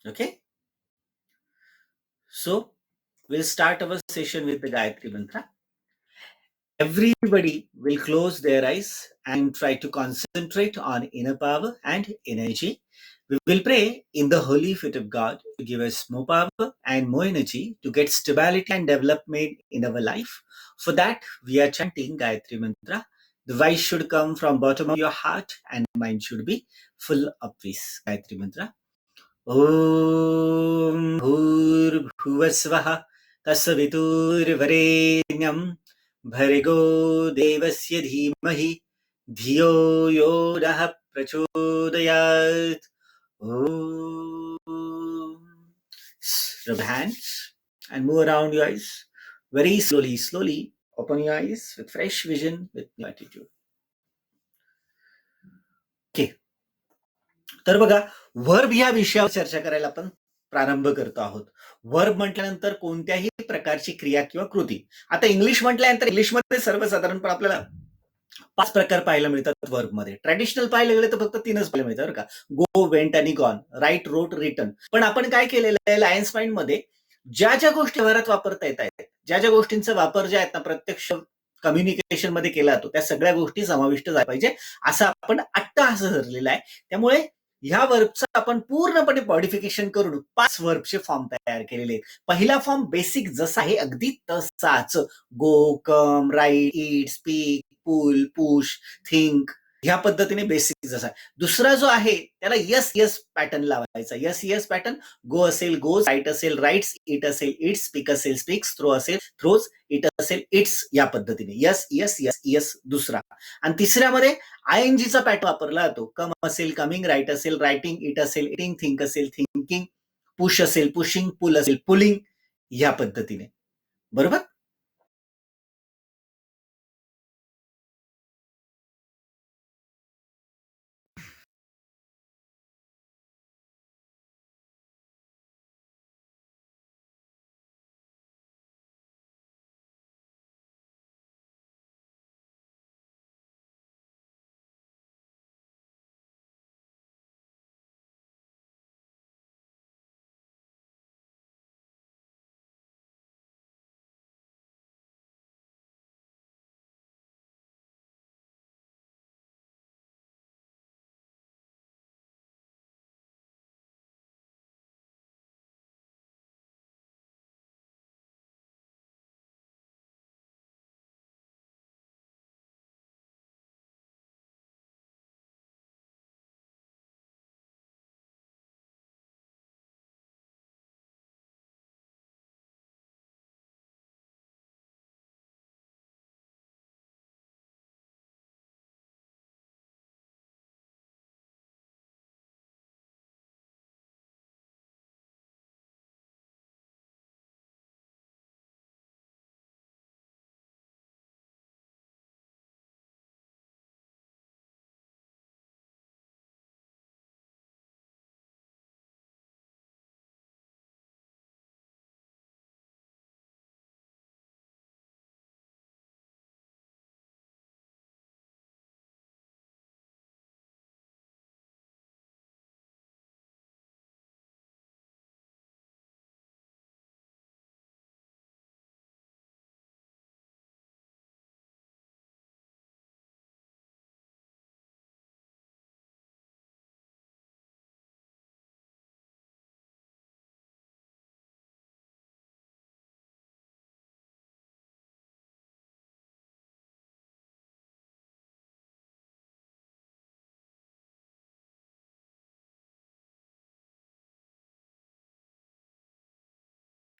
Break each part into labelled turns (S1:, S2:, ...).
S1: Okay, so we'll start our session with the Gayatri Mantra. Everybody will close their eyes and try to concentrate on inner power and energy. We will pray in the holy feet of God to give us more power and more energy to get stability and development in our life. For that, we are chanting Gayatri Mantra. The voice should come from bottom of your heart and mind should be full of peace. Gayatri Mantra. ॐ भूर्भुवस्वः तत्सवितुर्वरेण्यं भर्गो देवस्य धीमहि धियो यो नः प्रचोदयात्. Rub hands and move around your eyes very slowly. Open your eyes with fresh vision, with new attitude. Okay. तर बघा, वर्ब या विषयावर चर्चा करायला आपण प्रारंभ करतो आहोत. वर्ब म्हटल्यानंतर कोणत्याही प्रकारची क्रिया किंवा कृती. आता इंग्लिश म्हटल्यानंतर इंग्लिशमध्ये सर्वसाधारणपणे आपल्याला 5 प्रकार पाहायला मिळतात वर्बमध्ये. ट्रॅडिशनल पाहायला गेले तर फक्त 3च पाहायला मिळतात बरं का. गो, वेंट आणि गॉन, राईट, रोट, रिटर्न. पण आपण काय केलेलं आहे लायन्स माइंडमध्ये ज्या गोष्टी व्यवहारात वापरता येत आहेत, ज्या गोष्टींचा वापर ज्या आहेत ना प्रत्यक्ष कम्युनिकेशन मध्ये केला जातो त्या सगळ्या गोष्टी समाविष्ट झाल्या पाहिजे असं आपण असं ठरलेलं आहे. त्यामुळे ह्या वर्बचं आपण पूर्णपणे मॉडिफिकेशन करून 5 वर्बचे फॉर्म तयार केलेले आहेत. पहिला फॉर्म बेसिक जसा आहे अगदी तसाच. गो, कम, राईट, ईट, स्पीक, पुल, पुश, थिंक ह्या पद्धतीने बेसिक जसा. दुसरा जो आहे त्याला यस यस पॅटर्न लावायचा. यस यस पॅटर्न गो असेल गोज, राईट असेल राईट्स, ईट असेल इट्स, स्पीक असेल स्पीक्स, थ्रो असेल थ्रोज, इट असेल इट्स या पद्धतीने यस यस यस यस दुसरा. आणि तिसऱ्यामध्ये आयएनजीचा पॅटर्न वापरला जातो. कम असेल कमिंग, राईट असेल रायटिंग, इट असेल इटिंग, थिंक असेल थिंकिंग, पुश असेल पुशिंग, पुल असेल पुलिंग या पद्धतीने. बरोबर.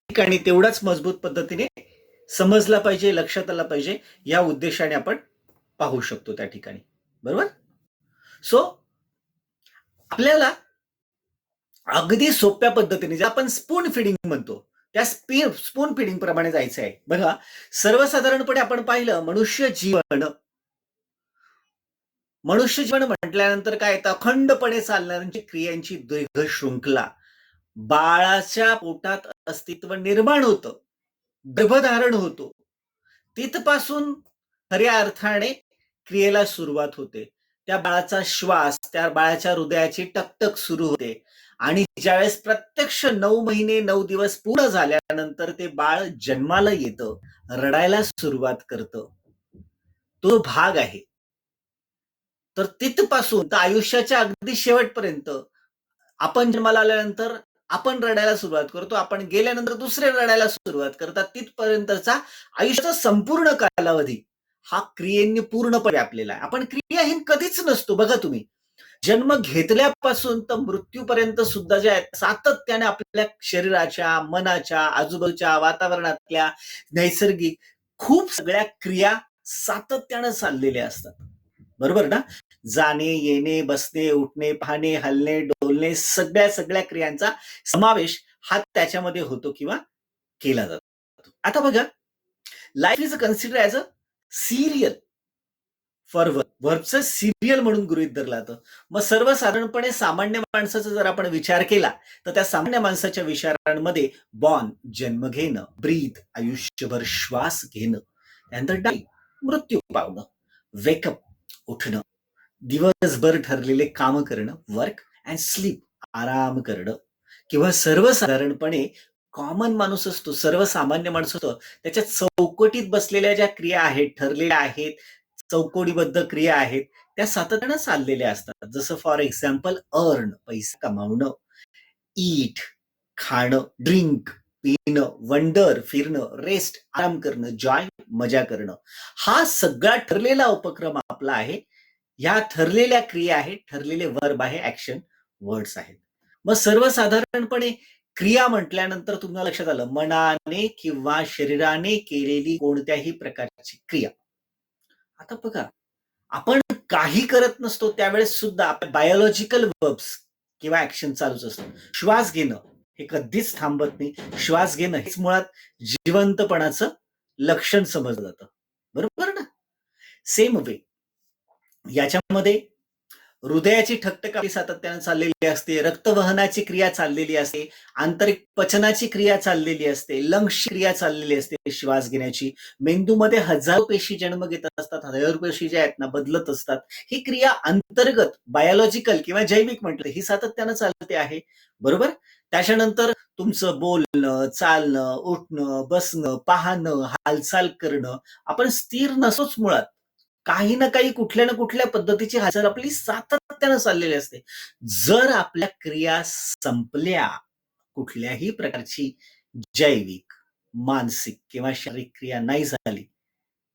S1: ठिकाणी तेवढाच मजबूत पद्धतीने समजला पाहिजे, लक्षात आला पाहिजे या उद्देशाने आपण पाहू शकतो त्या ठिकाणी. बरोबर. सो आपल्याला अगदी सोप्या पद्धतीने जे आपण स्पून फिडिंग म्हणतो त्या स्पून फिडिंग प्रमाणे जायचं आहे. बघा, सर्वसाधारणपणे आपण पाहिलं मनुष्य जीवन म्हटल्यानंतर काय येतं, अखंडपणे चालणाऱ्यांची क्रियांची दीर्घ शृंखला. बाळाच्या पोटात अस्तित्व निर्माण होतं, गर्भधारण होतो, तिथपासून खऱ्या अर्थाने क्रियेला सुरुवात होते. त्या बाळाचा श्वास, त्या बाळाच्या हृदयाची टकटक सुरू होते आणि ज्यावेळेस प्रत्यक्ष 9 महिने 9 दिवस पूर्ण झाल्यानंतर ते बाळ जन्माला येतं, रडायला सुरुवात करतं. तो भाग आहे. तर तिथपासून तर आयुष्याच्या अगदी शेवटपर्यंत आपण जन्माला आल्यानंतर आपण रडायला सुरुवात करतो. आपण गेल्यानंतर दुसरे रडायला सुरुवात करतात. तिथपर्यंतचा आयुष्याचा संपूर्ण कालावधी हा क्रियेंनी पूर्णपणे व्यापलेला आहे. आपण क्रियाहीन कधीच नसतो. बघा तुम्ही, जन्म घेतल्यापासून तर मृत्यूपर्यंत सुद्धा जे आहेत सातत्याने आपल्या शरीराच्या, मनाच्या, आजूबाजूच्या वातावरणातल्या नैसर्गिक खूप सगळ्या क्रिया सातत्यानं चाललेल्या असतात. बरोबर ना? जाणे, येणे, बसणे, उठणे, पाहणे, हलणे, डोलणे सगळ्या क्रियांचा समावेश हा त्याच्यामध्ये होतो किंवा केला जातो. आता बघा, life is consider as a serial for work. वर्कचं सिरियल म्हणून गृहीत धरलं जातं. मग सर्वसाधारणपणे सामान्य माणसाचा जर आपण विचार केला तर त्या सामान्य माणसाच्या विचारांमध्ये बॉर्न जन्म घेणं, ब्रीथ आयुष्यभर श्वास घेणं, त्यानंतर डाई मृत्यू पावणं, वेकअप उठणं, दिवसभर ठरलेले काम करणं वर्क अँड स्लीप आराम करणं, किंवा सर्वसाधारणपणे कॉमन माणूस असतो, सर्वसामान्य माणूस असतो, त्याच्या चौकटीत बसलेल्या ज्या क्रिया आहेत, ठरलेल्या आहेत, चौकटीबद्ध क्रिया आहेत, त्या सातत्यानं चाललेल्या असतात. जसं फॉर एक्झाम्पल अर्न पैसा कमावणं, ईट खाणं, ड्रिंक पिणं, वंडर फिरणं, रेस्ट आराम करणं, जॉय मजा करणं, हा सगळा ठरलेला उपक्रम आपला आहे. ह्या ठरलेल्या क्रिया आहेत, ठरलेले वर्ब आहे, ऍक्शन वर्ड्स आहेत. मग सर्वसाधारणपणे क्रिया म्हटल्यानंतर तुम्हाला लक्षात आलं मनाने किंवा शरीराने केलेली कोणत्याही प्रकारची क्रिया. आता बघा, आपण काही करत नसतो त्यावेळेस सुद्धा बायोलॉजिकल वर्ब्स किंवा ऍक्शन चालूच असतं. श्वास घेणं हे कधीच थांबत नाही. श्वास घेणं हेच मुळात जिवंतपणाचं लक्षण समजलं जातं. बरोबर ना? सेम वे याच्यामध्ये हृदयाची ठकठक आपली सातत्यानं चाललेली असते, रक्तवहनाची क्रिया चाललेली असते, आंतरिक पचनाची क्रिया चाललेली असते, लंग्सची क्रिया चाललेली असते श्वास घेण्याची, मेंदूमध्ये हजारो पेशी जन्म घेत असतात, हजारो पेशी ज्या आहेत ना बदलत असतात. ही क्रिया अंतर्गत बायोलॉजिकल किंवा जैविक म्हटलं ही सातत्यानं चालते आहे. बरोबर? त्याच्यानंतर तुमचं बोलणं, चालणं, उठणं, बसणं, पाहणं, हालचाल करणं, आपण स्थिर नसोच मुळात. काही ना काही कुठल्या ना कुठल्या पद्धतीची हालचाल आपली सातत्यानं चाललेली असते. जर आपल्या क्रिया संपल्या, कुठल्याही प्रकारची जैविक, मानसिक किंवा शारीरिक क्रिया नाही झाली,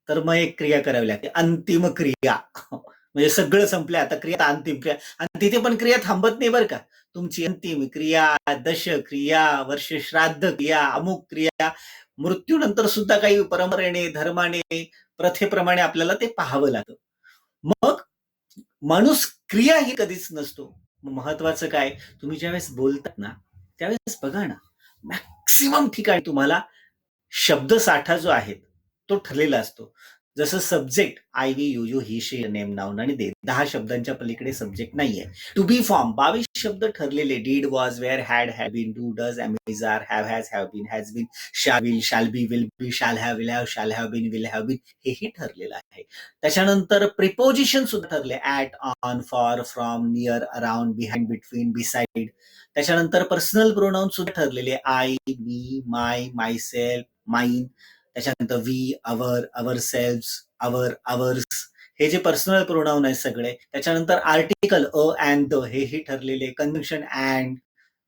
S1: तर मग एक क्रिया करावी लागते, अंतिम क्रिया. म्हणजे सगळं संपलं, आता क्रिया अंतिम क्रिया, आणि तिथे पण क्रिया थांबत नाही बरं का. तुमची अंतिम क्रिया, दश क्रिया, वर्ष श्राद्ध क्रिया, अमुक क्रिया, मृत्यूनंतर सुद्धा काही परंपरेने, धर्माने, प्रथेप्रमाणे आपल्याला ते पाहावं लागतं. मग माणूस क्रिया ही कधीच नसतो. महत्वाचं काय, तुम्ही ज्यावेळेस बोलतात ना त्यावेळेस बघा ना, मॅक्सिमम ठिकाणी तुम्हाला शब्दसाठा जो आहे तो ठरलेला असतो. जसं subject I we you you he she name noun आणि दे 10 शब्दांच्या पलीकडे सब्जेक्ट नाहीये. टू बी फॉर्म 22 शब्द ठरलेले, did was were had have been do does am is are have has been shall be will be shall have been will have been, हेही ठरलेलं आहे. त्याच्यानंतर प्रिपोजिशन सुद्धा ठरले, at on for from near around behind between beside. त्याच्यानंतर personal pronoun सुद्धा ठरलेले, I me my myself mine. त्याच्यानंतर we our our self our ours, हे जे पर्सनल प्रोनाउन आहेत सगळे. त्याच्यानंतर आर्टिकल अ अँड द हेही ठरलेले, conjunction and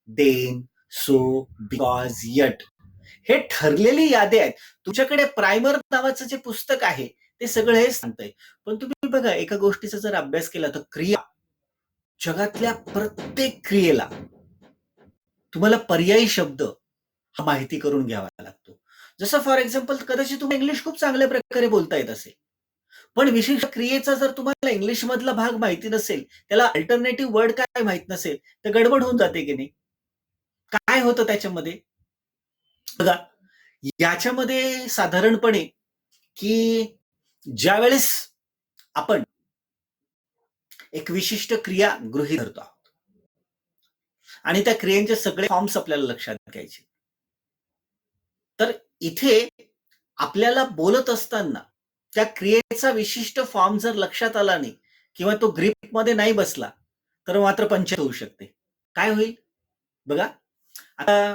S1: then so because yet, हे ठरलेली यादी आहेत. तुमच्याकडे प्रायमर नावाचं जे पुस्तक आहे ते सगळं हे सांगतंय. पण तुम्ही बघा, एका गोष्टीचा जर अभ्यास केला तर क्रिया, जगातल्या प्रत्येक क्रियेला तुम्हाला पर्यायी शब्द हा माहिती करून घ्यावा लागतो. जसं फॉर एक्झाम्पल, कदाचित तुम्ही इंग्लिश खूप चांगल्या प्रकारे बोलता येत असेल, पण विशिष्ट क्रियेचा जर तुम्हाला इंग्लिश मधला भाग माहिती नसेल, त्याला अल्टरनेटिव्ह वर्ड काय माहित नसेल, तर गडबड होऊन जाते की नाही. काय होतं त्याच्यामध्ये बघा, याच्यामध्ये साधारणपणे की ज्यावेळेस आपण एक विशिष्ट क्रिया गृहीत धरतो आहोत आणि त्या क्रियांचे सगळे फॉर्म्स आपल्याला लक्षात घ्यायचे, तर इथे आपल्याला बोलत असताना त्या क्रियेचा विशिष्ट फॉर्म जर लक्षात आला नाही किंवा तो ग्रीपमध्ये नाही बसला, तर मात्र पंचायत होऊ शकते. काय होईल, बघा, आता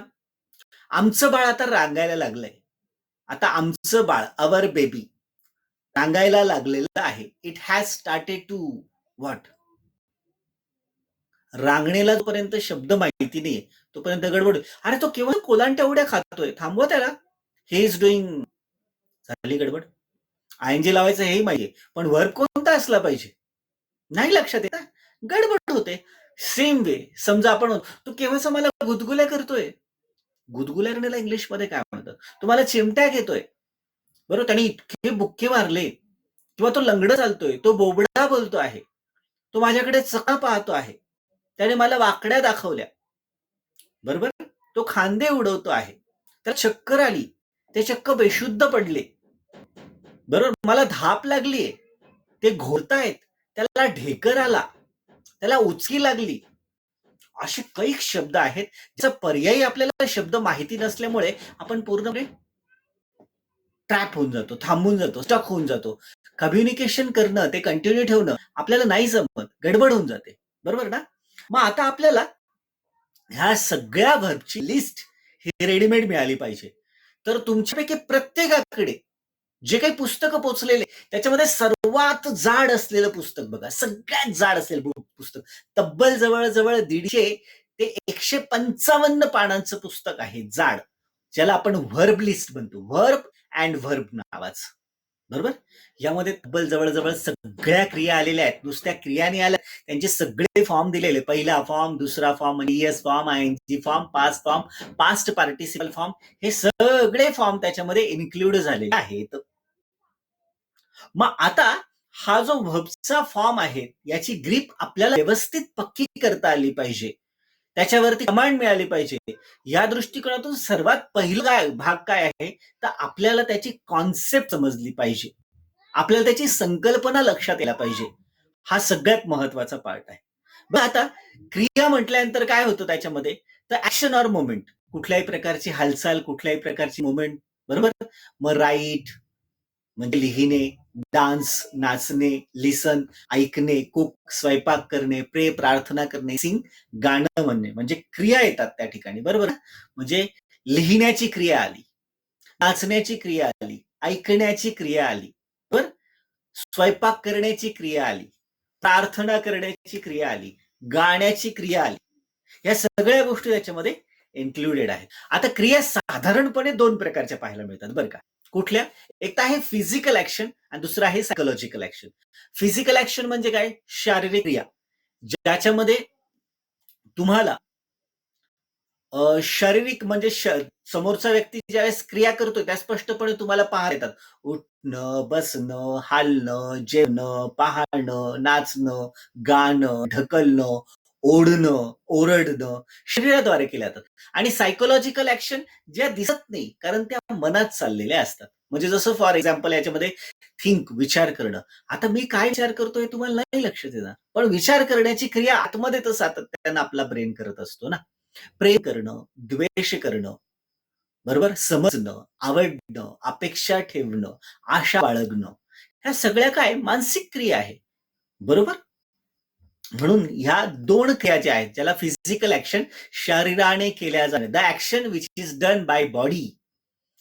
S1: आमचं बाळ आता रांगायला लागलंय. आता आमचं बाळ, अवर बेबी, रांगायला लागलेलं आहे. It has started to what? रांगणेला जोपर्यंत शब्द माहिती नाहीये तोपर्यंत गडबड. अरे तो केव्हा कोलांट्या उड्या खातोय, थांबवा त्याला. He is doing. झाली गडबड. आयएनजी लावायचं हेही माहितीये, पण वर्ब कोणता असला पाहिजे नाही लक्षात येत, गडबड होते. सेम वे समजा आपण, तू केव्हाचा मला गुदगुल्या करतोय. गुदगुल्या करण्याला इंग्लिशमध्ये काय म्हणतात? तुम्हाला चिमट्या घेतोय, बरोबर, त्याने इतके बुक्के मारले, किंवा तो लंगड चालतोय, तो बोबडा बोलतो आहे, तो माझ्याकडे चका पाहतो आहे, त्याने मला वाकड्या दाखवल्या, बरोबर, तो खांदे उडवतो आहे, त्याला चक्कर आली, ते चक्क बेशुद्ध पडले, बरोबर, मला धाप लागलीये, ते घोरतायत, त्याला ढेकर आला, त्याला उचकी लागली. असे काही शब्द आहेत ज्याचा पर्यायी आपल्याला शब्द माहिती नसल्यामुळे आपण पूर्णपणे ट्रॅप होऊन जातो, थांबून जातो, स्टक होऊन जातो. कम्युनिकेशन करणं, ते कंटिन्यू ठेवणं आपल्याला नाही जमत, गडबड होऊन जाते, बरोबर ना. मग आता आपल्याला ह्या सगळ्या व्हर्बची लिस्ट ही रेडीमेड मिळाली पाहिजे. तर तुमच्यापैकी प्रत्येकाकडे जे काही पुस्तकं पोचलेले त्याच्यामध्ये सर्वात जाड असलेलं पुस्तक बघा, सगळ्यात जाड असलेलं पुस्तक, तब्बल जवळजवळ 150 ते 155 पानांचं पुस्तक आहे जाड, ज्याला आपण व्हर्ब लिस्ट म्हणतो, व्हर्ब अँड व्हर्ब नावाचं, बरोबर. यामध्ये तब्बल जवळजवळ सगळ्या क्रिया आलेल्या आहेत, नुसत्या क्रिया नाही आल्या, त्यांचे सगळे फॉर्म दिलेले, पहिला फॉर्म, दुसरा form, ES form, ING form, past form, past participle form, हे सगळे फॉर्म त्याच्यामध्ये इन्क्लूड झालेले आहेत. मग आता हा जो व्हर्बचा फॉर्म आहे याची ग्रीप आपल्याला व्यवस्थित पक्की करता आली पाहिजे, त्याच्यावरती कमांड मिळाली पाहिजे. या दृष्टिकोनातून सर्वात पहिला भाग काय आहे, तर आपल्याला त्याची कॉन्सेप्ट समजली पाहिजे, आपल्याला त्याची संकल्पना लक्षात यायला पाहिजे. हा सगळ्यात महत्वाचा पार्ट आहे. बघ आता क्रिया म्हटल्यानंतर काय होतं त्याच्यामध्ये, तर ऍक्शन ऑर मोमेंट, कुठल्याही प्रकारची हालचाल, कुठल्याही प्रकारची मोमेंट, बरोबर. मग राईट म्हणजे लिहिणे, डान्स नाचणे, लिसन ऐकणे, कुक स्वयंपाक करणे, प्रे प्रार्थना करणे, सिंग गाणं म्हणणे, म्हणजे क्रिया येतात त्या ठिकाणी, बरोबर. म्हणजे लिहिण्याची क्रिया आली, नाचण्याची क्रिया आली, ऐकण्याची क्रिया आली, बरोबर, स्वयंपाक करण्याची क्रिया आली, प्रार्थना करण्याची क्रिया आली, गाण्याची क्रिया आली. या सगळ्या गोष्टी त्याच्यामध्ये इन्क्लुडेड आहेत. आता क्रिया साधारणपणे 2 प्रकारच्या पाहायला मिळतात बरं का. कुठल्या? एक तर आहे फिजिकल ऍक्शन आणि दुसरं आहे सायकोलॉजिकल ऍक्शन. फिजिकल ऍक्शन म्हणजे काय? शारीरिक क्रिया, ज्याच्यामध्ये तुम्हाला शारीरिक म्हणजे समोरचा व्यक्ती ज्यावेळेस क्रिया करतोय त्या स्पष्टपणे तुम्हाला पाहता येतात. उठणं, बसणं, हालणं, जेवणं, पाहणं, नाचणं, गाणं, ढकलणं, ओढणं, ओरडणं शरीराद्वारे केल्या जातात. आणि सायकोलॉजिकल ऍक्शन ज्या दिसत नाही कारण त्या मनात चाललेल्या असतात. म्हणजे जसं फॉर एक्झाम्पल याच्यामध्ये थिंक, विचार करणं. आता मी काय विचार करतोय तुम्हाला नाही लक्षात येणार, पण विचार करण्याची क्रिया आतमध्ये तर सातत्यानं आपला ब्रेन करत असतो ना. प्रेम करणं, द्वेष करणं, बरोबर, समजणं, आवडणं, अपेक्षा ठेवणं, आशा बाळगणं, ह्या सगळ्या काय मानसिक क्रिया आहे, बरोबर. म्हणून ह्या 2 क्रिया ज्या आहेत ज्याला फिजिकल ऍक्शन शरीराने केल्या जाणे, the action which is done by body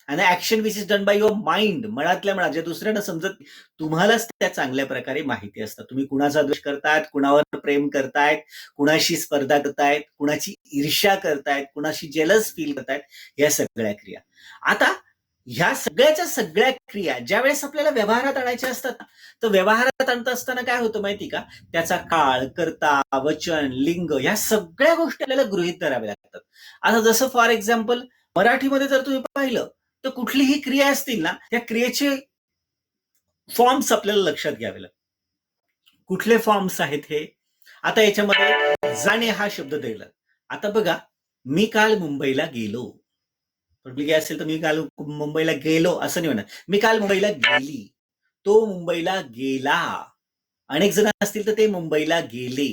S1: आणि action which is done by your mind, मनातल्या मनात, जे दुसऱ्यांना समजत तुम्हालाच त्या चांगल्या प्रकारे माहिती असतात. तुम्ही कुणाचा द्वेष करतायत, कुणावर प्रेम करतायत, कुणाशी स्पर्धा करतायत, कुणाची ईर्ष्या करतायत, कुणाशी जेलस फील करतायत, या सगळ्या क्रिया. आता ह्या सगळ्याच्या सगळ्या क्रिया ज्या वेळेस आपल्याला व्यवहारात आणायच्या असतात, तर व्यवहारात आणत असताना काय होतं माहिती का, त्याचा काळ, कर्ता, वचन, लिंग, या सगळ्या गोष्टी आपल्याला गृहीत धराव्या लागतात. आता जसं फॉर एक्झाम्पल मराठीमध्ये जर तुम्ही पाहिलं तर कुठलीही क्रिया असतील ना, त्या क्रियेचे फॉर्म्स आपल्याला लक्षात घ्यावे लागतात. कुठले फॉर्म्स आहेत हे? आता याच्यामध्ये जाणे हा शब्द दिला. आता बघा, मी काल मुंबईला गेलो, मुलगी असेल तर मी काल मुंबईला गेलो असं नाही म्हणत, मी काल मुंबईला गेली, तो मुंबईला गेला, अनेक जण असतील तर ते मुंबईला गेले,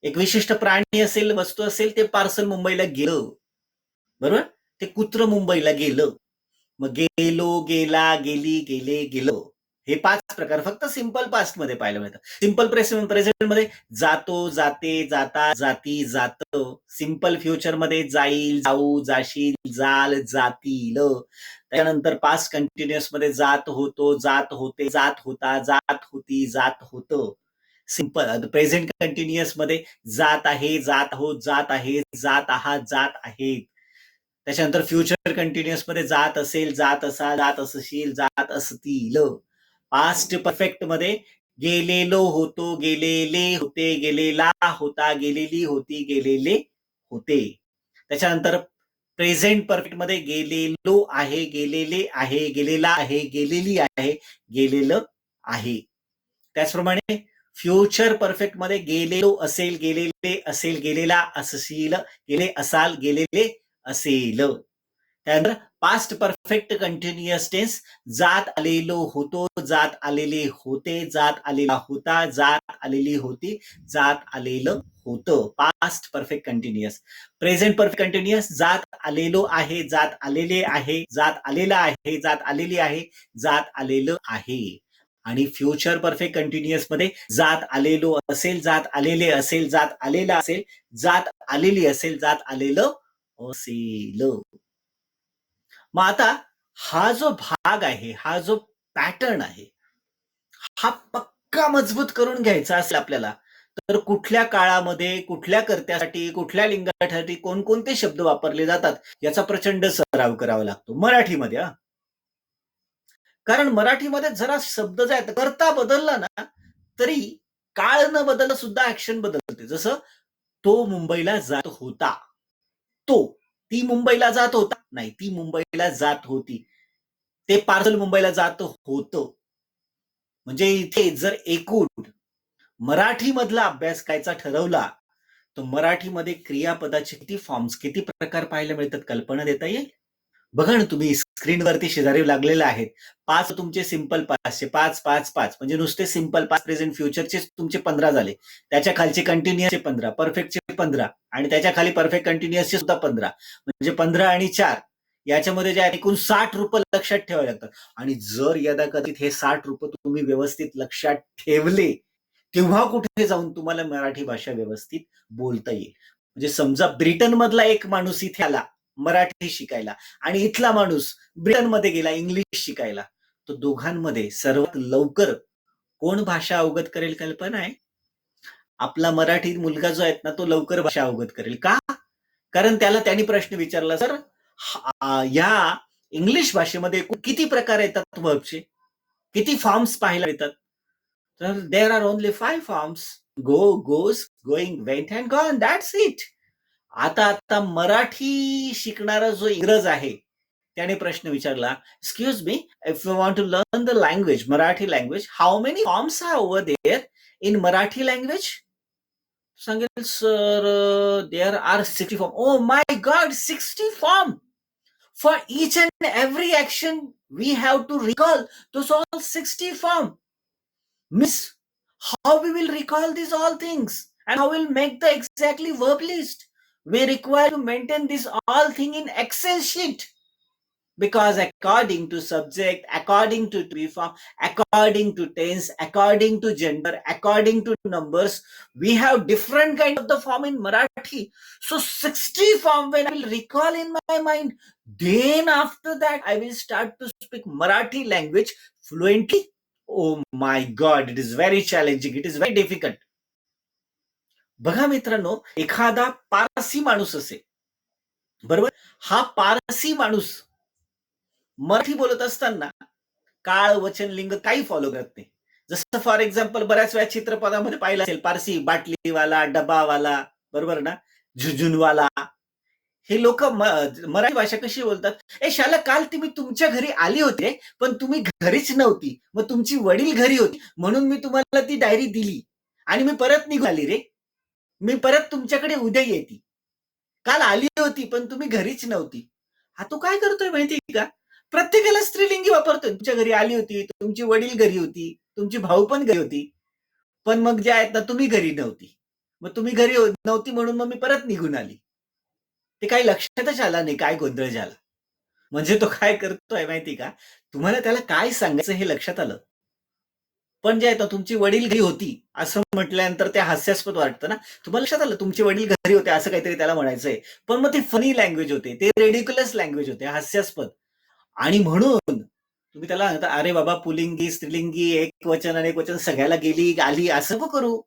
S1: एक विशिष्ट प्राणी असेल, वस्तू असेल, ते पार्सल मुंबईला गेलं, बरोबर, ते कुत्र मुंबईला गेलं. मग गेलो, गेला, गेली, गेले, गेलो, हे 5 प्रकार फक्त सिंपल पास्ट मध्ये पाहायला मिळतात. सिंपल प्रेझेंट मध्ये जातो, जाते, जाता, जाती, जातं. सिंपल फ्युचर मध्ये जाईल, जाऊ, जाशील, जाल, जातील. त्यानंतर पास्ट कंटिन्युअस मध्ये जात होतो, जात होते, जात होता, जात होती, जात होतं. सिंपल प्रेझेंट कंटिन्युअस मध्ये जात आहे, जात आहोत, जात आहे, जात आहात, जात आहेत. त्याच्यानंतर फ्युचर कंटिन्युअस मध्ये जात असेल, जात असाल, जात असशील, जात असतील. पास्ट परफेक्ट मध्ये गेलेलो होतो, गेलेले होते, गेलेला होता, गेलेली होती, गेलेले होते. त्याच्यानंतर प्रेझेंट परफेक्ट मध्ये गेलेलो आहे, गेलेले आहे, गेलेला आहे, गेलेली आहे, गेलेलं आहे. त्याचप्रमाणे फ्युचर परफेक्ट मध्ये गेलेलो असेल, गेलेले असेल, गेलेला असशील, गेले असाल, गेलेले असेल. त्यानंतर पास्ट परफेक्ट कंटिन्युअस टेन्स जात आलेलो होतो, जात आलेले होते, जात आलेला होता, जात आलेली होती, जात आलेलं होतं. Past perfect continuous. Present perfect continuous जात आलेलो आहे, जात आलेले आहे, जात आलेला आहे, जात आलेली आहे, जात आलेलं आहे. आणि फ्युचर परफेक्ट कंटिन्युअस मध्ये जात आलेलो असेल, जात आलेले असेल, जात आलेला असेल, जात आलेली असेल, जात आलेलं असेल. मग आता हा जो भाग आहे, हा जो पॅटर्न आहे, हा पक्का मजबूत करून घ्यायचा असेल आपल्याला, तर कुठल्या काळामध्ये, कुठल्या कर्त्यासाठी, कुठल्या लिंगासाठी कोणकोणते शब्द वापरले जातात याचा प्रचंड सराव करावा लागतो मराठीमध्ये. कारण मराठीमध्ये जरा शब्द जे आहेत, कर्ता बदलला ना तरी काळ न बदलला सुद्धा ऍक्शन बदलते. जसं तो मुंबईला जात होता, तो, ती मुंबईला जात होता नाही, ती मुंबईला जात होती. ते पार्सल मुंबईला जात होतं. म्हणजे इथे जर एकूण मराठीमधला अभ्यास करायचा ठरवला तर मराठीमध्ये क्रियापदाचे किती फॉर्म्स, किती प्रकार पाहायला मिळतात कल्पना देता येईल? बघा ना, तुम्ही स्क्रीनवरती शेजारी लागलेले आहेत. 5 तुमचे सिंपल पास्टचे, 5 म्हणजे नुसते सिंपल पास्ट प्रेझेंट फ्युचरचे तुमचे 15 झाले. त्याच्या खालचे कंटिन्युअसचे 15, परफेक्टचे 15 आणि त्याच्या खाली परफेक्ट कंटिन्युअसचे सुद्धा 15. म्हणजे 15 आणि 4 याच्यामध्ये जे एकूण 60 रूप लक्षात ठेवावे लागतात. आणि जर यदाकथित हे 60 रूप तुम्ही व्यवस्थित लक्षात ठेवले तेव्हा कुठे जाऊन तुम्हाला मराठी भाषा व्यवस्थित बोलता येईल. म्हणजे समजा ब्रिटन मधला एक माणूस इथे आला मराठी शिकायला आणि इथला माणूस ब्रिटनमध्ये गेला इंग्लिश शिकायला, तर दोघांमध्ये सर्वात लवकर कोण भाषा अवगत करेल कल्पना आहे? आपला मराठी मुलगा जो आहे ना तो लवकर भाषा अवगत करेल. का? कारण त्यांनी प्रश्न विचारला, सर या इंग्लिश भाषेमध्ये किती प्रकार येतात वर्बचे, किती फॉर्म्स पाहायला येतात? तर there are only 5 forms. Go, goes, going, went and gone, that's it. आता मराठी शिकणारा जो इंग्रज आहे त्याने प्रश्न विचारला, excuse me, if you want to learn the language, Marathi language, how many forms are over there in Marathi language? सांगेल, sir there are 60 form. Oh my God, 60 form! For each and every action we have to recall those all 60 form. Miss, how we will recall these all things and how we'll make the exactly verb list? We require to maintain this all thing in Excel sheet. Because according to subject, according to form, according to tense, according to gender, according to numbers, we have different kind of the form in Marathi. So 60 form when I will recall in my mind, then after that I will start to speak Marathi language fluently. Oh my God, it is very challenging, it is very difficult. बघा मित्रांनो, एखादा पारसी माणूस असेल, बरोबर, हा पारसी माणूस मराठी बोलत असताना काळ, वचन, लिंग काही फॉलो करत नाही. जसं फॉर एक्झाम्पल बऱ्याच वेळा चित्रपटामध्ये पाहिलं असेल, पारसी बाटलीवाला, डबावाला, बरोबर ना, झुझुनवाला, हे लोक मराठी भाषा कशी बोलतात? ए शाला, काल तुम्ही तुमच्या घरी आली होते पण तुम्ही घरीच नव्हती, मग तुमची वडील घरी होती म्हणून मी तुम्हाला ती डायरी दिली आणि मी परत निघून आली रे, मी परत तुमच्याकडे उद्या येते. काल आली होती पण तुम्ही घरीच नव्हती. हा तो काय करतोय माहिती का? प्रत्येकाला स्त्रीलिंगी वापरतोय. तुमच्या घरी आली होती, तुमची वडील घरी होती, तुमची भाऊ पण घरी होती, पण मग जे आहेत ना तुम्ही घरी नव्हती, मग तुम्ही घरी नव्हती म्हणून मग मी परत निघून आली. ते काही लक्षातच आला नाही काय गोंधळ झाला. म्हणजे तो काय करतोय माहिती का? तुम्हाला त्याला काय सांगायचं हे लक्षात आलं, पण जे आहे ना तुमची वडील घरी होती असं म्हटल्यानंतर ते हास्यास्पद वाटतं ना. तुम्हाला लक्षात आलं तुमचे वडील घरी होते असं काहीतरी त्याला म्हणायचंय. पण मग ते फनी लँग्वेज होते, ते रेडिक्युलस लँग्वेज होते, हास्यास्पद. आणि म्हणून तुम्ही त्याला म्हणता, अरे बाबा पुलिंगी स्त्रीलिंगी एकवचन आणि एकवचन सगळ्याला गेली आली असं नको करू,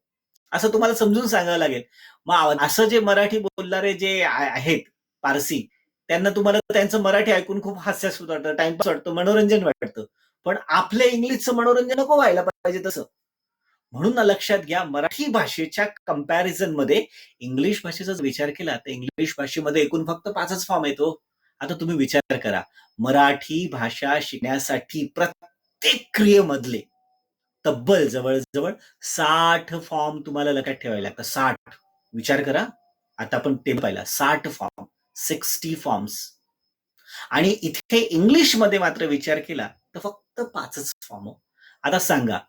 S1: असं तुम्हाला समजून सांगावं लागेल. मग असं जे मराठी बोलणारे जे आहेत पारसी, त्यांना तुम्हाला त्यांचं मराठी ऐकून खूप हास्यास्पद वाटतं, टाइमपास वाटतो, मनोरंजन वाटतं. पण आपल्या इंग्लिशचं मनोरंजन नको व्हायला पाहिजे तसं. म्हणून ना लक्षात घ्या, मराठी भाषेच्या कंपॅरिझन मध्ये इंग्लिश भाषेचा विचार केला तर इंग्लिश भाषेमध्ये एकूण फक्त 5च फॉर्म येतो. आता तुम्ही विचार करा, मराठी भाषा शिकण्यासाठी प्रत्येक क्रियेमधले तब्बल जवळजवळ 60 फॉर्म तुम्हाला लक्षात ठेवायला लागतात. 60. विचार करा, आता आपण टेबल पाहिला, 60 फॉर्म, 60 फॉर्म्स. आणि इथे इंग्लिशमध्ये मात्र विचार केला तर फक्त 5च फॉर्म. आता सांगा,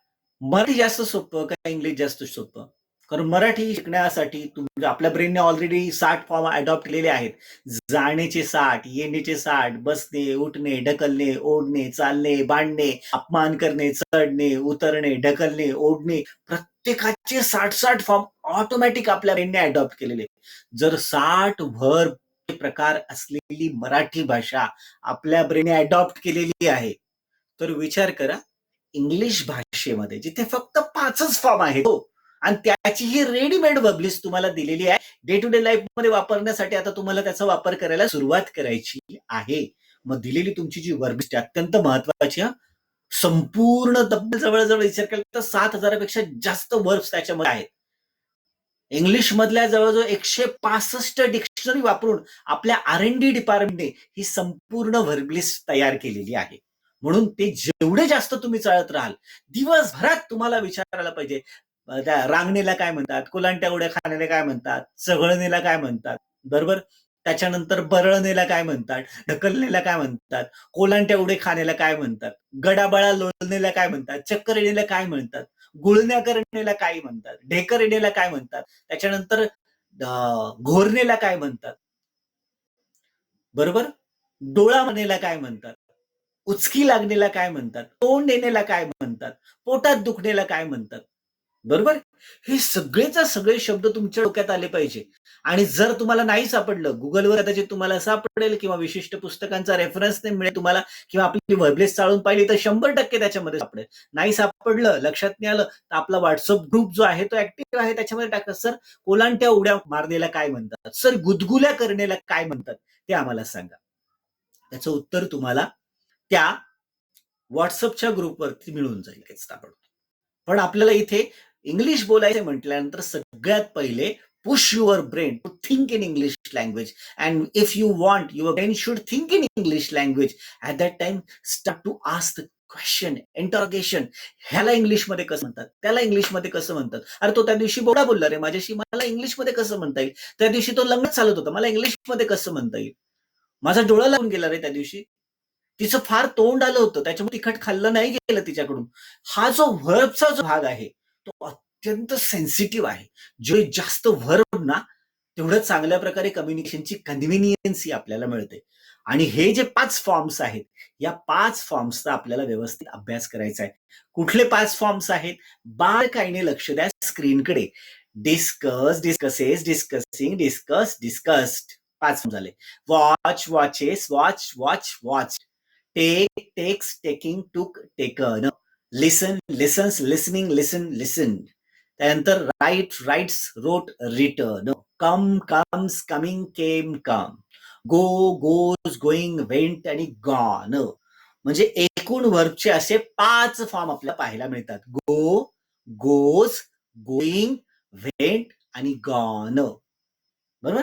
S1: मराठी जास्त सोपं का इंग्लिश जास्त सोपं? कारण मराठी शिकण्यासाठी तुमच्या आपल्या ब्रेनने ऑलरेडी 60 फॉर्म अडॉप्ट केलेले आहेत. जाण्याचे 60, येण्याचे 60, बसणे, उठणे, ढकलणे, ओढणे, चालणे, भांडणे, अपमान करणे, चढणे, उतरणे, ढकलणे, ओढणे, प्रत्येकाचे 60 फॉर्म ऑटोमॅटिक आपल्या ब्रेनने अडॉप्ट केलेले. जर 60 व्हर्ब प्रकार असलेली मराठी भाषा आपल्या ब्रेनने अडॉप्ट केलेली आहे, तर विचार करा इंग्लिश भाषेमध्ये जिथे फक्त 5च फॉर्म आहेत आणि त्याची ही रेडीमेड वर्बलिस्ट तुम्हाला दिलेली आहे. डे टू डे लाईफ मध्ये वापरण्यासाठी आता तुम्हाला त्याचा वापर करायला सुरुवात करायची आहे. मग दिलेली तुमची जी वर्बलिस्ट आहे अत्यंत महत्वाची. संपूर्ण तब्बल जवळजवळ विचार केला तर 7,000पेक्षा जास्त वर्ब्स त्याच्यामध्ये आहेत. इंग्लिश मधल्या जवळजवळ 165 डिक्शनरी वापरून आपल्या R&D डिपार्टमेंटने ही संपूर्ण वर्बलिस्ट तयार केलेली आहे. म्हणून ते जेवढे जास्त तुम्ही चालत राहाल, दिवसभरात तुम्हाला विचारायला पाहिजे, त्या रांगणीला काय म्हणतात, कोलांट्या उड्या खाण्याला काय म्हणतात, चघळणीला काय म्हणतात, बरोबर. त्याच्यानंतर बरळणीला काय म्हणतात, ढकलणीला काय म्हणतात, कोलांट्या उडे खाण्याला काय म्हणतात, गडाबळा लोळणीला काय म्हणतात, चक्कर येण्याला काय म्हणतात, गुळण्या करणेला काय म्हणतात, ढेकर येण्याला काय म्हणतात, त्याच्यानंतर घोरणेला काय म्हणतात, बरोबर. डोळा म्हणेला काय म्हणतात, उचकी लागणेला काय म्हणतात, तोंड येण्याला काय म्हणतात, पोटात दुखणेला काय म्हणतात, बरोबर. हे सगळेचा सगळे शब्द तुमच्या डोक्यात आले पाहिजे. आणि जर तुम्हाला नाही सापडलं, गुगलवर कदाचित तुम्हाला सापडेल किंवा विशिष्ट पुस्तकांचा रेफरन्स मिळेल तुम्हाला, किंवा आपली वर्बलिस्ट चाळून पाहिली तर 100% त्याच्यामध्ये सापडेल. नाही सापडलं, लक्षात नाही आलं, तर आपला व्हॉट्सअप ग्रुप जो आहे तो ऍक्टिव्ह आहे, त्याच्यामध्ये टाका, सर कोलांट्या उड्या मारण्याला काय म्हणतात, सर गुदगुल्या करण्याला काय म्हणतात, ते आम्हाला सांगा. त्याचं उत्तर तुम्हाला त्या व्हॉट्सअपच्या ग्रुपवरती मिळून जाईल. पण आपल्याला इथे इंग्लिश बोलायचं म्हटल्यानंतर सगळ्यात पहिले push your brain to think in English language. And if you want your brain should think in English language. At that time start to ask question, interrogation. ह्याला इंग्लिशमध्ये कसं म्हणतात, त्याला इंग्लिशमध्ये कसं म्हणतात. अरे तो त्या दिवशी बोडा बोलला रे माझ्याशी, मला इंग्लिशमध्ये कसं म्हणता येईल. त्या दिवशी तो लग्न चालत होता, मला इंग्लिशमध्ये कसं म्हणता येईल. माझा डोळा लागून गेला रे त्या दिवशी, तिचं फार तोंड आलं होतं त्याच्यामुळे तिखट खाल्लं नाही गेलं तिच्याकडून. हा जो व्हर्बचा जो भाग आहे तो अत्यंत सेन्सिटिव्ह आहे. जे जास्त व्हर्ब ना तेवढं चांगल्या प्रकारे कम्युनिकेशनची कन्व्हिनियन्स आपल्याला मिळते. आणि हे जे 5 फॉर्म्स आहेत, या 5 फॉर्म्सचा आपल्याला व्यवस्थित अभ्यास करायचा आहे. कुठले 5 फॉर्म्स आहेत, बारकाईने लक्ष द्या स्क्रीनकडे. Discuss, discusses, discussing, discuss, discussed. 5 form झाले. Watch, watches, watch, watch, watch. Take, takes, taking, took, taken. Listen, listens, listening, listen, listen. त्यानंतर write, writes, wrote, written. Come, comes, coming, came, come. Go, goes, going, went आणि gone. म्हणजे एकूण वर्बचे असे 5 form आपल्याला पाहायला मिळतात. गो, गोज, गोईंग, वेंट आणि गॉन, बरोबर.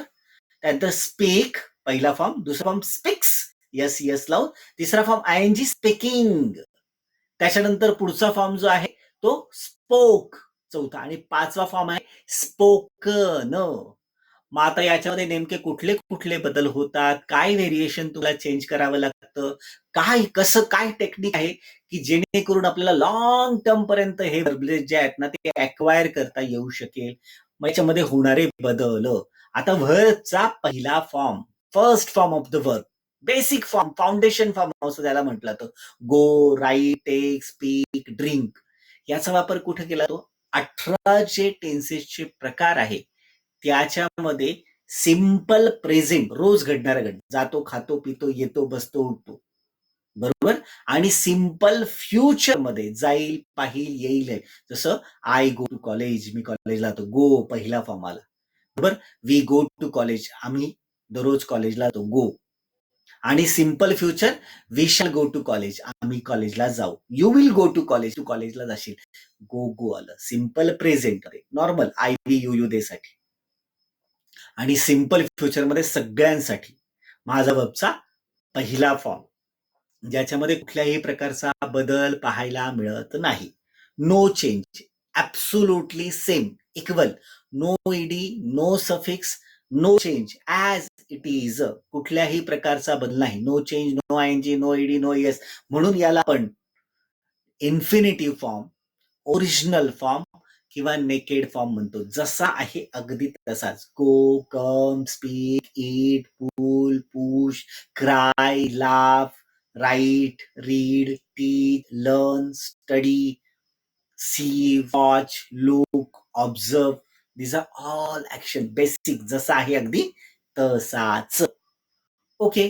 S1: त्यानंतर स्पीक पहिला फॉर्म, दुसरा फॉर्म स्पिक्स, यस यस लावून, तिसरा फॉर्म आयएनजी स्पीकिंग. त्याच्यानंतर पुढचा फॉर्म जो आहे तो स्पोक, चौथा. आणि 5वा फॉर्म आहे स्पोकन. मग आता याच्यामध्ये नेमके कुठले कुठले बदल होतात, काय व्हेरिएशन तुम्हाला चेंज करावं लागतं, काय कसं काय टेक्निक आहे की जेणेकरून आपल्याला लॉंग टर्म पर्यंत हे वर्बलेस जे आहेत ना ते अक्वायर करता येऊ शकेल. मग याच्यामध्ये होणारे बदल. आता व्हर्बचा पहिला form, first form of the verb, basic form, foundation form असं त्याला म्हटलं तर, गो, राईट, टेक, स्पीक, ड्रिंक. याचा वापर कुठे केला तो 18 जे टेन्सेसचे प्रकार आहे त्याच्यामध्ये सिंपल प्रेझेंट रोज घडणारा घड जातो खातो पितो येतो बसतो उठतो बरोबर आणि सिंपल फ्युचर मध्ये जाईल पाहिल येईल जसं आय गो टू कॉलेज मी कॉलेजला जातो गो पहिला फॉर्म आला बरोबर वी गो टू कॉलेज आम्ही दररोज कॉलेजला जातो गो आणि simple future we shall go to college आम्ही कॉलेजला जाऊ you will go to college तू कॉलेजला जाशील गो गो आलं simple present normal I we you you they साठी आणि सिंपल फ्युचर मध्ये सगळ्यांसाठी माझा वर्बचा पहिला फॉर्म ज्याच्यामध्ये कुठल्याही प्रकारचा बदल पाहायला मिळत नाही no change absolutely same equal no ED no suffix no change as it is कुठल्याही प्रकारचा बदल नाही no change no I N G no ED no S म्हणून याला आपण इन्फिनिटिव्ह फॉर्म ओरिजिनल फॉर्म किंवा नेकेड फॉर्म म्हणतो जसा आहे अगदी तसाच go come speak eat pull push cry laugh write read teach learn study see watch look observe this are all action basic जसा आहे अगदी तसाच ओके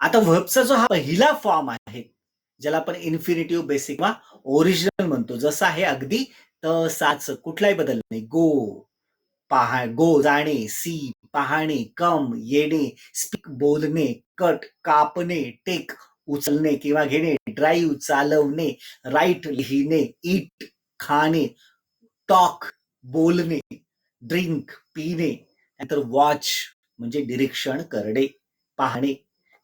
S1: आता व्हर्बचा जो हा पहिला फॉर्म आहे ज्याला आपण इन्फिनिटिव्ह बेसिक किंवा ओरिजिनल म्हणतो जसा आहे अगदी तसाच कुठलाही बदल नाही गो गो जाणे सी पाहणे कम येणे स्पीक बोलणे कट कापणे टेक उचलणे किंवा घेणे ड्राईव्ह चालवणे राईट लिहिणे ईट खाणे टॉक बोलणे ड्रिंक पिणे नंतर वॉच म्हणजे निरीक्षण करणे पाहणे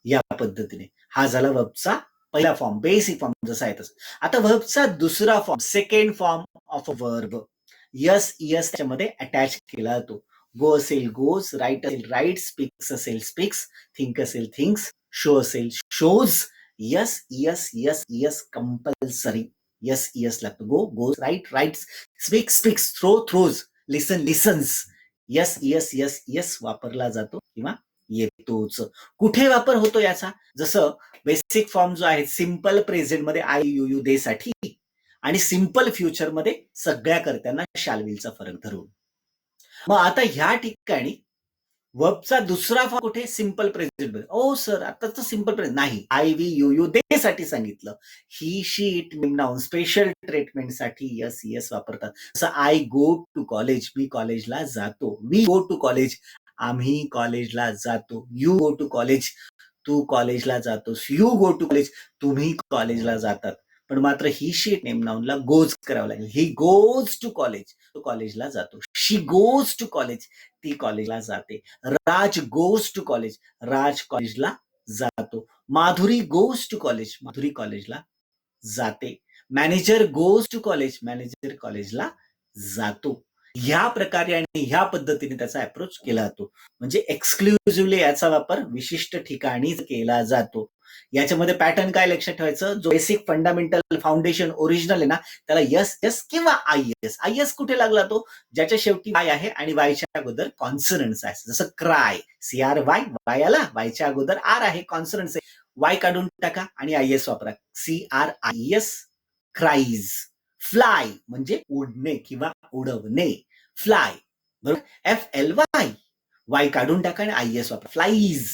S1: या पद्धतीने हा झाला वर्बचा पहिला फॉर्म बेसिक फॉर्म जसा आहे तसं आता वर्बचा दुसरा form second form of a verb yes yes त्याच्यामध्ये अटॅच केला जातो गो असेल गोज राईट असेल राईट स्पीक्स असेल स्पीक्स थिंक असेल थिंक्स शो असेल shows yes yes yes yes compulsory yes yes लागतो go goes write write speak speaks throw throws listen listens yes yes yes yes वापरला जातो किंवा येतोच कुठे वापर होतो याचा जसं बेसिक फॉर्म जो आहे सिंपल प्रेझेंट मध्ये आय यू यू दे साठी आणि सिंपल फ्युचर मध्ये सगळ्या कर्त्यांना शालविलचा फरक धरून मग आता ह्या ठिकाणी वर्बचा दुसरा फॉर्म कुठे सिंपल प्रेझेंट मध्ये ओ सर आता तर सिंपल प्रेझेंट नाही I we you you they साठी सांगितलं ही she it noun special treatment साठी यस यस वापरतात जसं आय गो टू कॉलेज मी कॉलेजला जातो वी गो टू कॉलेज आम्ही कॉलेजला जातो यू गो टू कॉलेज तू कॉलेजला जातोस यू गो टू कॉलेज तुम्ही कॉलेजला जातात पण मात्र ही शीट नेम नाउनला गोज करावं लागेल ही गोज टू कॉलेज तो कॉलेजला जातो शी गोज टू कॉलेज ती कॉलेजला जाते Raj goes to college Raj कॉलेजला जातो Madhuri goes to college Madhuri कॉलेजला जाते manager goes to college manager कॉलेजला जातो ह्या प्रकारे आणि ह्या पद्धतीने त्याचा अप्रोच केला जातो म्हणजे एक्सक्लुझिव्हली याचा वापर विशिष्ट ठिकाणी केला जातो याच्यामध्ये पॅटर्न काय लक्षात ठेवायचं जो बेसिक फंडामेंटल फाउंडेशन ओरिजिनल आहे ना त्याला यस यस किंवा आय एस कुठे लागला तो ज्याच्या शेवटी वाय आहे आणि वायच्या अगोदर कॉन्सनन्स आहे जसं क्राय सीआर वाय वाय आला वायच्या अगोदर आर आहे कॉन्सनन्स आहे वाय काढून टाका आणि आय एस वापरा CR I S cries fly म्हणजे उडणे किंवा उडवणे फ्लाय बरोबर एफ एल वाय वाय काढून टाका आणि आय एस वापरा flies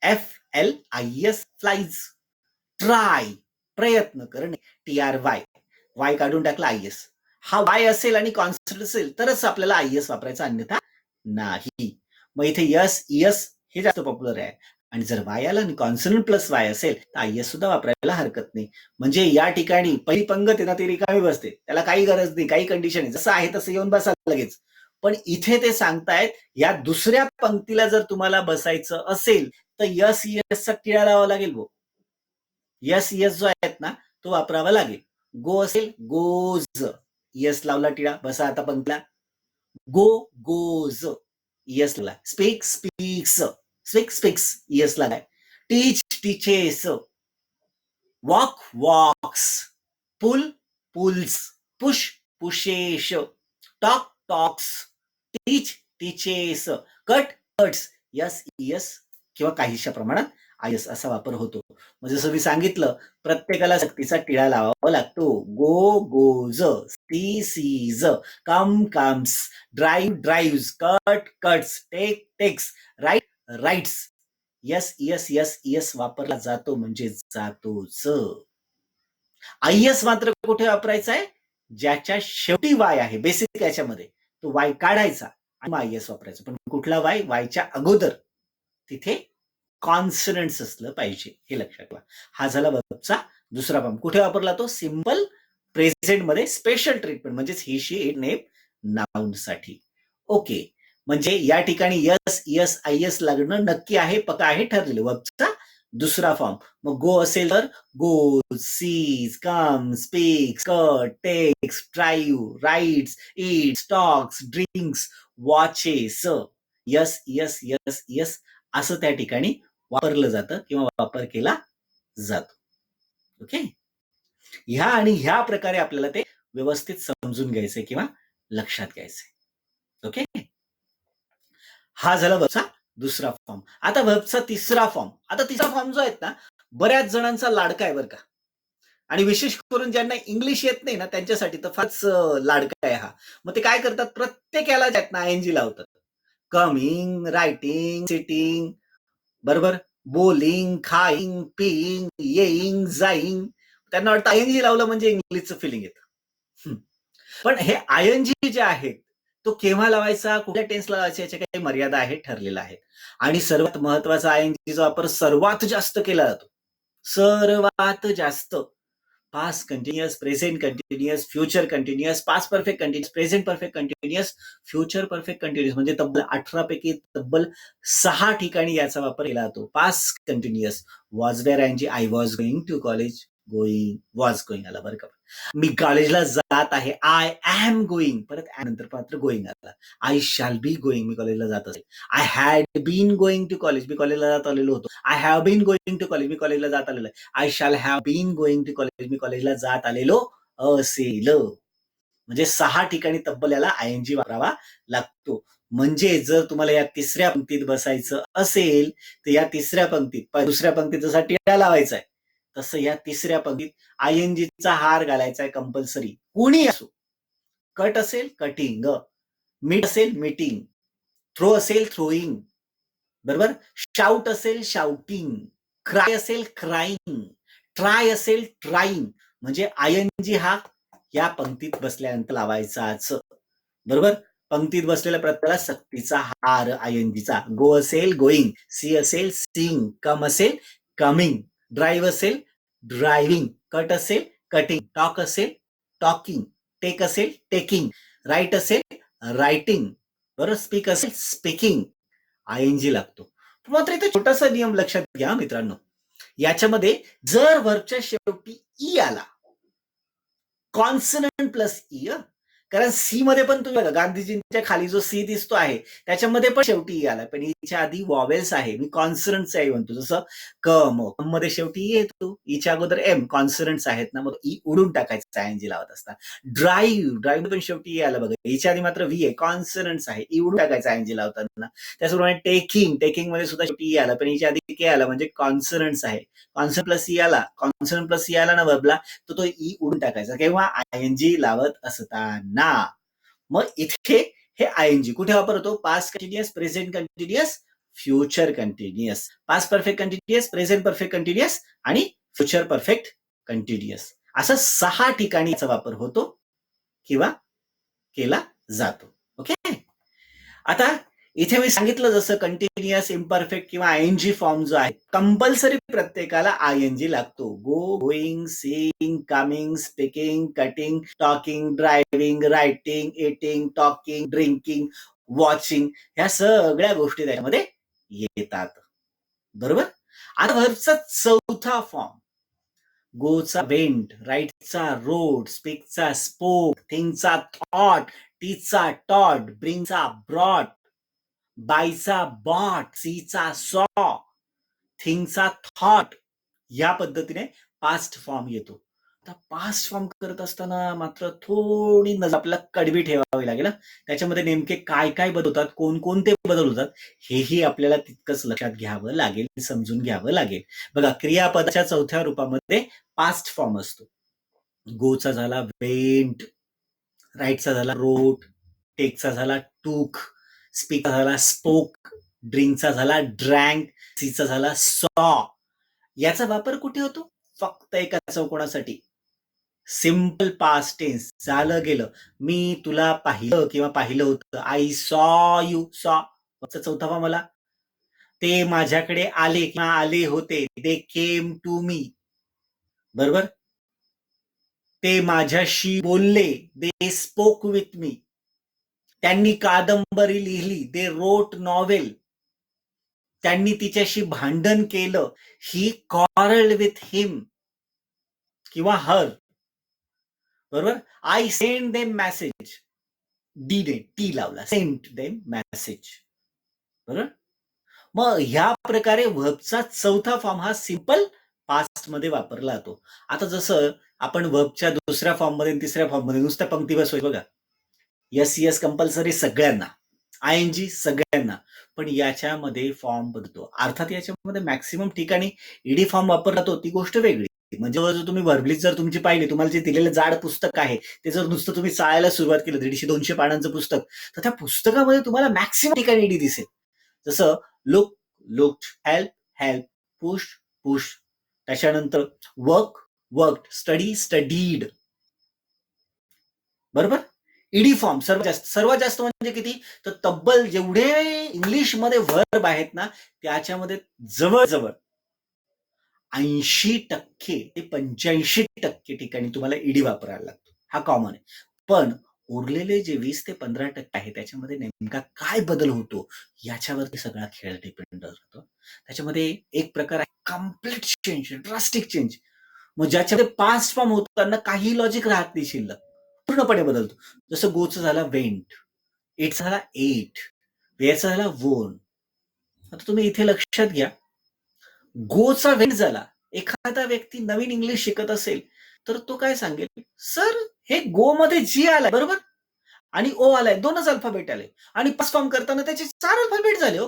S1: F L I S flies try प्रयत्न करणे टी आर वाय वाय काढून टाकला आय एस हा वाय असेल आणि कॉन्स्टंट असेल तरच आपल्याला आय एस वापरायचा अन्यथा नाही मग इथे यस यस हे जास्त पॉप्युलर आहे आणि जर वाय आला आणि कॉन्सनंट प्लस वाय असेल तर आय एस सुद्धा वापरायला हरकत नाही म्हणजे या ठिकाणी पहिली पंगत आहे ना ती रिकामी बसते त्याला काही गरज नाही काही कंडिशन आहे जसं आहे तसं येऊन बसा लगेच पण इथे ते सांगतायत या दुसऱ्या पंक्तीला जर तुम्हाला बसायचं असेल तर यस यसचा टिळा लावावा लागेल भाऊ यस यस जो आहेत ना तो वापरावा लागेल गो असेल गोज यस लावला टिळा बसा आता पंक्तीला गो गोज यस लावला speak speaks speak speaks yes लागाय teach teaches walk walks pull pulls push pushes talk talks teach teaches cut cuts yes yes किंवा काहीशा प्रमाणात आयस असा वापर होतो. मग जसं मी सांगितलं, प्रत्येकाला सक्तीचा टिळा लावावा लागतो. Go goes, see sees, come comes, drive drives, cut cuts, take takes, write writes. S yes yes yes वापरला जातो म्हणजे जातोच. आयस मात्र कुठे वापरायचा आहे? ज्याच्या शेवटी वाय आहे बेसिक याच्यामध्ये तो वाय काढायचा आणि मग आयस वापरायचा. पण कुठला वाय? वायच्या अगोदर तिथे कॉन्सनंट्स असलं पाहिजे, हे लक्षात ठेवा. हा झाला वर्बचा दुसरा फॉर्म. कुठे वापरला तो? सिंपल प्रेझेंट मध्ये स्पेशल ट्रीटमेंट म्हणजेच ही शी इट नेम नाउन साठी. ओके, म्हणजे या ठिकाणी यस यस आय एस लागणं नक्की आहे, पक्का आहे, ठरलेलं. वर्बचा दुसरा फॉर्म. मग गो असेल तर goes, sees, comes, speaks, cut, takes, drive, writes, eats, talks, drinks, watches. S yes yes S असं त्या ठिकाणी वापरलं जातं किंवा वापर केला जातो. ओके, ह्या आणि ह्या प्रकारे आपल्याला ते व्यवस्थित समजून घ्यायचंय किंवा लक्षात घ्यायचंय. ओके, हा झाला वर्बचा दुसरा फॉर्म. आता वर्बचा तिसरा फॉर्म. आता तिसरा फॉर्म जो आहे ना, बऱ्याच जणांचा लाडका आहे बरं का, आणि विशेष करून ज्यांना इंग्लिश येत नाही ना त्यांच्यासाठी तर फारच लाडका आहे हा. मग ते काय करतात? प्रत्येक याला ज्यात ना आयएनजी लावतात. कमिंग, रायटिंग, सिटिंग, बरोबर, बोलिंग, खाईंग, पिईंग, येईंग, जाईंग. त्यांना वाटतं आयएनजी लावलं म्हणजे इंग्लिशचं फिलिंग येतं. पण हे आयएनजी जे आहेत तो केव्हा लावायचा, कुठल्या टेन्सला लावायचा, याच्या काही मर्यादा आहेत, ठरलेल्या आहेत. आणि सर्वात महत्वाचा आयएनजीचा वापर सर्वात जास्त केला जातो. सर्वात जास्त past continuous, present continuous, future continuous, past perfect continuous, present perfect continuous, future perfect continuous. म्हणजे तब्बल 18 पैकी तब्बल 6 ठिकाणी याचा वापर केला जातो. Past continuous, was were ING, I was going to college, going, was going आला बरं का. मी कॉलेजला जात आहे, आय एम गोइंग, परत नंतर मात्र गोइंग आला. आय शॅल बी गोइंग, मी कॉलेजला जात असेल. I had been going to college, मी कॉलेजला जात आलेलो होतो. I have been going to college, मी कॉलेजला जात आलेलो आहे. I shall have been going to college, मी कॉलेजला जात आलेलो असेल. म्हणजे 6 ठिकाणी तब्बल याला आयएनजी वापरावा लागतो. म्हणजे जर तुम्हाला या तिसऱ्या पंक्तीत बसायचं असेल तर या तिसऱ्या पंक्तीत, दुसऱ्या पंक्तीत जसा टिळा लावायचा आहे तसं या तिसऱ्या पंक्तीत आयएनजीचा हार घालायचा आहे कंपल्सरी. कोणी असो. कट असेल कटिंग, मीट असेल मीटिंग, थ्रो असेल थ्रोईंग, बरोबर, शाउट असेल शाउटिंग, क्राय असेल क्राईंग, ट्राय असेल ट्राईंग. म्हणजे आयएनजी हा या पंक्तीत बसल्यानंतर लावायचाच, बरोबर. पंक्तीत बसलेल्या प्रत्येकाला सक्तीचा हार आयएनजीचा. गो असेल गोईंग, सी असेल सीइंग, कम असेल कमिंग, ड्राईव्ह असेल ड्रायव्हिंग, कट असेल कटिंग, टॉक असेल टॉकिंग, टेक असेल टेकिंग, राईट असेल रायटिंग, बरोबर, स्पीक असेल स्पीकिंग, आयएनजी लागतो. मात्र इथे छोटासा नियम लक्षात घ्या मित्रांनो. याच्यामध्ये जर वर्बच्या शेवटी ई आला, कॉन्सनंट प्लस ई, कारण सी मध्ये पण तुम्ही बघा गांधीजींच्या खाली जो सी दिसतो आहे त्याच्यामध्ये पण शेवटी ई आला, पण ईच्या आधी वॉवेल्स आहे. मी कॉन्सनंट्स आहे म्हणतो, जसं कम मध्ये शेवटी ई येतो, ईच्या अगोदर एम, कॉन्सनंट्स आहेत ना, मग ई उडून टाकायचं आयएनजी लावत असतात. ड्राईव्ह, ड्राईव्ह पण शेवटी ई आला बघा, ईच्या आधी मात्र व्ही आहे, कॉन्सनंट्स आहे, ई उडून टाकायचं आयएनजी लावताना. त्याचप्रमाणे टेकिंग, टेकिंग मध्ये सुद्धा शेवटी ई आला, पण ईच्या आधी के आला म्हणजे कॉन्सनंट्स आहे. कॉन्सनंट प्लस ई आला, कॉन्सनंट प्लस ई आला ना वर्बला, तर तो ई उडून टाकायचा केव्हा? आयएनजी लावत असताना. मग इथे हे आयएनजी कुठे वापरतो? Past continuous, present continuous, future continuous. Past perfect continuous, present perfect continuous आणि फ्युचर परफेक्ट कंटिन्युअस. असं 6 ठिकाणी याचा वापर होतो किंवा केला जातो. ओके, आता इथे मी सांगितलं जसं कंटिन्युअस, इम्परफेक्ट किंवा आयएनजी फॉर्म जो आहे कंपल्सरी प्रत्येकाला आयएनजी लागतो. Go, going, seeing, coming, speaking, cutting, talking, driving, writing, eating, talking, drinking, watching, ह्या सगळ्या गोष्टी त्याच्यामध्ये येतात, बरोबर. आता वर्बचा चौथा फॉर्म. गोचा वेंट, राईटचा रोड, स्पीकचा स्पोक, थिंगचा थॉट, टीचा टॉट, ब्रिंगचा ब्रॉट, बायचा बॉट, सीचा सॉ, थिंगचा थॉट. या पद्धतीने पास्ट फॉर्म येतो. आता पास्ट फॉर्म करत असताना मात्र थोडी नजर आपल्याला कडवी ठेवावी लागेल. त्याच्यामध्ये नेमके काय काय बदल होतात, कोणकोणते बदल होतात, हेही आपल्याला तितकंच लक्षात घ्यावं लागेल, समजून घ्यावं लागेल. बघा, क्रियापदाच्या चौथ्या रूपामध्ये पास्ट फॉर्म असतो. गोचा झाला वेंट, राईटचा झाला रोट, टेकचा झाला टूक, स्पीकचा झाला स्पोक, ड्रिंकचा झाला ड्रँक, सीचा झाला सॉ. याचा वापर कुठे होतो? फक्त एका चौकोनासाठी. सिम्पल पास्ट टेन्स, झालं गेलं. मी तुला पाहिलं किंवा पाहिलं होतं. I saw you. सॉ चौथा फॉर्म आला. ते माझ्याकडे आले किंवा आले होते. दे केम टू मी. बरोबर? ते माझ्याशी बोलले. They spoke with me. त्यांनी कादंबरी लिहिली. They wrote novel. त्यांनी तिच्याशी भांडण केलं. ही कॉरल्ड विथ हिम किंवा हर. बरोबर? I send them message. D ने टी लावला. Send them message. बरोबर? मग ह्या प्रकारे व्हर्बचा चौथा फॉर्म हा सिंपल पास्ट मध्ये वापरला जातो. आता जसं आपण व्हर्बच्या दुसऱ्या फॉर्म मध्ये तिसऱ्या फॉर्म मध्ये नुसत्या पंक्ती बसवायची बघा. यस कंपल्सरी सगळ्यांना, आयएनजी सगळ्यांना, पण याच्यामध्ये फॉर्म बदलतो. अर्थात याच्यामध्ये मॅक्सिमम ठिकाणी ईडी फॉर्म वापरला जातो, ती गोष्ट वेगळी. म्हणजे जर तुम्ही व्हर्बलिस्ट जर तुमची पाहिली, तुम्हाला जे दिलेलं जाड पुस्तक आहे ते जर नुसतं तुम्ही चाळायला सुरुवात केली 150-200 पानांचं पुस्तक, तर त्या पुस्तकामध्ये तुम्हाला मॅक्सिमम ठिकाणी ईडी दिसेल. जसं look, looked, help, help, push, push. त्याच्यानंतर वर्क, वर्क, स्टडी, स्टडीड. बरोबर? ईडी फॉर्म सर्वात जास्त म्हणजे किती? तर तब्बल जेवढे इंग्लिशमध्ये व्हर्ब आहेत ना, त्याच्यामध्ये जवळजवळ 80% ते 85% ठिकाणी तुम्हाला ईडी वापरायला लागतो. हा कॉमन आहे. पण उरलेले जे 20 ते 15% आहे, त्याच्यामध्ये नेमका काय बदल होतो याच्यावरती सगळा खेळ डिपेंड राहतो. त्याच्यामध्ये एक प्रकार आहे कम्प्लीट चेंज, ड्रास्टिक चेंज. मग ज्याच्यामध्ये पास्ट फॉर्म होताना काही लॉजिक राहत नाही शिल्लक, पूर्णपणे बदलतो. जसं गोचा झाला वेंट, एटचा झाला एट, वेअरचा झाला वोन. आता तुम्ही इथे लक्षात घ्या, गोचा वेंट झाला. एखादा व्यक्ती नवीन इंग्लिश शिकत असेल तर तो काय सांगेल, सर हे गो मध्ये जी आलाय बरोबर आणि ओ आलाय, 2च अल्फाबेट आले आणि पास फॉर्म करताना त्याचे 4 अल्फाबेट झाले. हो,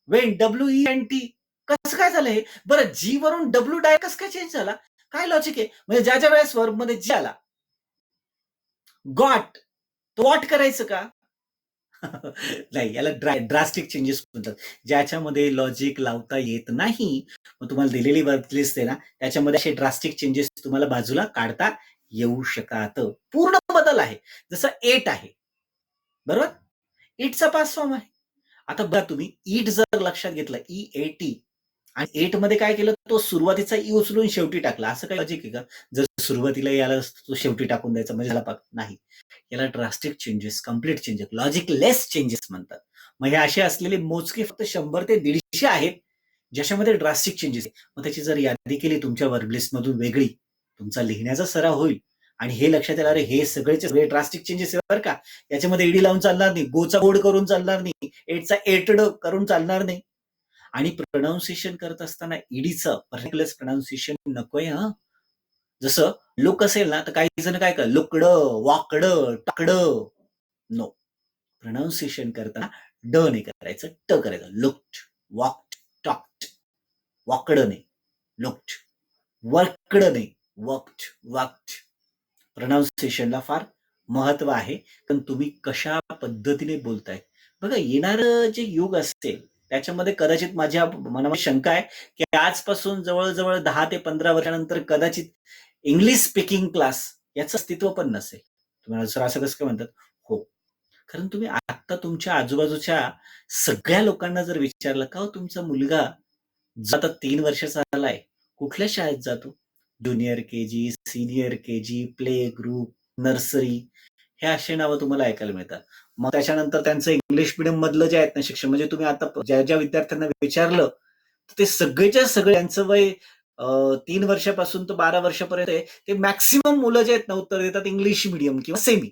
S1: वेंट, WENT, कसं काय झालं हे? बरं, जी वरून डब्ल्यू डाय कसं काय चेंज झाला? काय लॉजिक आहे? म्हणजे ज्या वेळेस वर्ब मध्ये जी आला, गॉट, तो वॉट करायचं का? नाही, याला ड्रास्टिक चेंजेस म्हणतात, ज्याच्यामध्ये लॉजिक लावता येत नाही. मग तुम्हाला दिलेली वर्ब लिस्ट आहे ना, त्याच्यामध्ये असे ड्रास्टिक चेंजेस तुम्हाला बाजूला काढता येऊ शकतात. पूर्ण बदल आहे. जसं एट आहे, बरोबर? इटचा पास फॉर्म आहे. आता बघा तुम्ही, ईट जर लक्षात घेतलं, EAT, आणि एट मध्ये काय केलं, तो सुरुवातीचा ई उचलून शेवटी टाकला. असं काय लॉजिक आहे का? जर सुरुवातीला याला तो शेवटी टाकून द्यायचा म्हणजे झाला पाक? नाही. याला drastic changes, complete changes, logic less changes म्हणतात. मग हे असे असलेले मोजके फक्त 100 ते 150 आहेत ज्याच्यामध्ये ड्रास्टिक चेंजेस आहे. मग त्याची जर यादी केली तुमच्या वर्बलिस्ट मधून वेगळी, तुमचा लिहिण्याचा सराव होईल आणि हे लक्षात येणार, हे सगळेचे सगळे ड्रास्टिक चेंजेस आहे बरं का. याच्यामध्ये ईडी लावून चालणार नाही, गोचा गोड करून चालणार नाही, एटचा एटड करून चालणार नाही. आणि प्रोनाऊन्सिएशन करत असताना ईडीचं पर्टिक्युलर प्रोनाऊन्सिएशन नकोय. हा, जसं लुक असेल ना, तर काही जण काय कर, लुकडं, वाकडं, टाकडं. नो, प्रोनाऊन्सिएशन करताना ड नाही करायचं, ट करायचं. Looked, walked, talked. वाकडं नाही, लुक्ड. वर्कडं नाही, वर्क्ड, वाक्ड. प्रोनाऊन्सिएशनला फार महत्व आहे, पण तुम्ही कशा पद्धतीने बोलताय. बघा, येणारं जे युग असेल त्याच्यामध्ये कदाचित माझ्या मनामध्ये शंका आहे की आजपासून जवळजवळ 10 ते 15 वर्षानंतर कदाचित इंग्लिश स्पीकिंग क्लास याचं अस्तित्व पण नसेल. तुम्हाला सर असं कसं काय म्हणतात? हो, कारण तुम्ही आता तुमच्या आजूबाजूच्या सगळ्या लोकांना जर विचारलं, का हो तुमचा मुलगा आता 3 वर्षाचा झालाय, कुठल्या शाळेत जातो? Junior KG, senior KG, play group, nursery, हे असे नावं तुम्हाला ऐकायला मिळतात. मग त्याच्यानंतर त्यांचं इंग्लिश मिडियम मधलं जे आहेत ना शिक्षण, म्हणजे तुम्ही आता ज्या विद्यार्थ्यांना विचारलं ते सगळेच्या सगळे त्यांचं वय 3 वर्षापासून तर 12 वर्षापर्यंत आहे, ते मॅक्सिमम मुलं जे आहेत ना उत्तर देतात इंग्लिश मिडियम किंवा सेमी.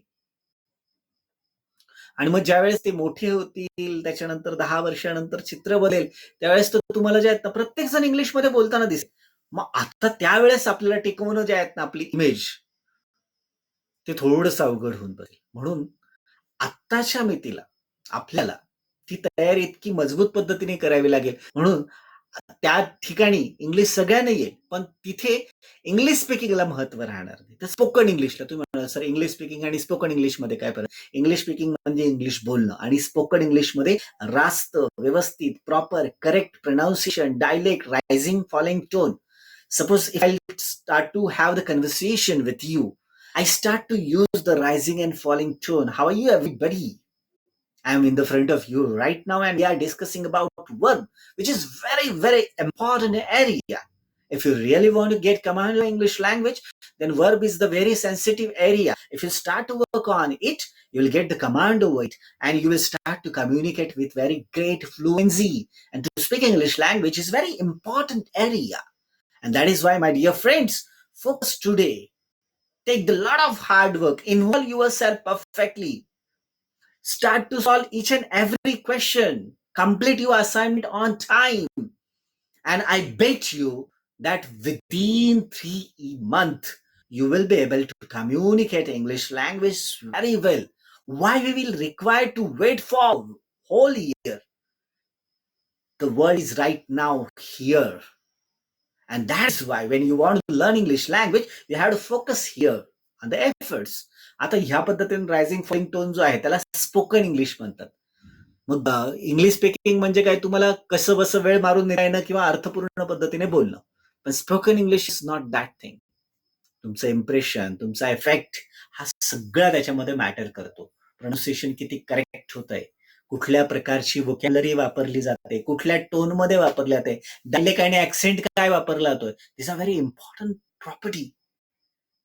S1: आणि मग ज्यावेळेस ते मोठे होतील, त्याच्यानंतर 10 वर्षानंतर चित्र बदलेल, त्यावेळेस तर तुम्हाला जे आहेत ना प्रत्येक जण इंग्लिशमध्ये बोलताना दिसेल. मग आता त्यावेळेस आपल्याला टिकवणं जे आहेत ना आपली इमेज, ते थोडंसं अवघड होऊन बसेल. म्हणून आत्ताच्या मितीला आपल्याला ती तयारी इतकी मजबूत पद्धतीने करावी लागेल. म्हणून त्या ठिकाणी इंग्लिश सगळ्यांना येईल, पण तिथे इंग्लिश स्पीकिंगला महत्व राहणार नाही. तर स्पोकन इंग्लिशला तुम्ही म्हणाल, सर इंग्लिश स्पीकिंग आणि स्पोकन इंग्लिशमध्ये काय फरक? इंग्लिश स्पीकिंग म्हणजे इंग्लिश बोलणं आणि स्पोकन इंग्लिशमध्ये रास्त, व्यवस्थित, proper, correct pronunciation, dialect, rising, falling tone. Suppose if I start to have the conversation with you, I start to use the rising and falling tone. How are you, everybody? I'm in the front of you right now, and we are discussing about verb, which is very, very important area. If you really want to get command of English language, then verb is the very sensitive area. If you start to work on it, you will get the command over it, and you will start to communicate with very great fluency. And to speak English language is very important area. And that is why, my dear friends, focus today. Take a lot of hard work. Involve yourself perfectly. Start to solve each and every question. Complete your assignment on time. And I bet you that within 3 months, you will be able to communicate English language very well. Why we will require to wait for whole year? The world is right now here. And that's why when you want to learn English language, you have to focus here on the efforts. आता ह्या पद्धतीने rising falling tone जो आहे त्याला spoken English म्हणतात. मग English speaking म्हणजे काय, तुम्हाला कसं बसं वेळ मारून येणं किंवा अर्थपूर्ण पद्धतीने बोलणं. पण spoken English is not that thing. तुमचं इम्प्रेशन, तुमचा इफेक्ट हा सगळा त्याच्यामध्ये मॅटर करतो. प्रोनाउन्सिएशन किती करेक्ट होत आहे, कुठल्या प्रकारची वोकॅबलरी वापरली जाते, कुठल्या टोनमध्ये वापरली जाते, डायलेक्ट आणि ऍक्सेंट काय वापरला जातोय. This are very important property.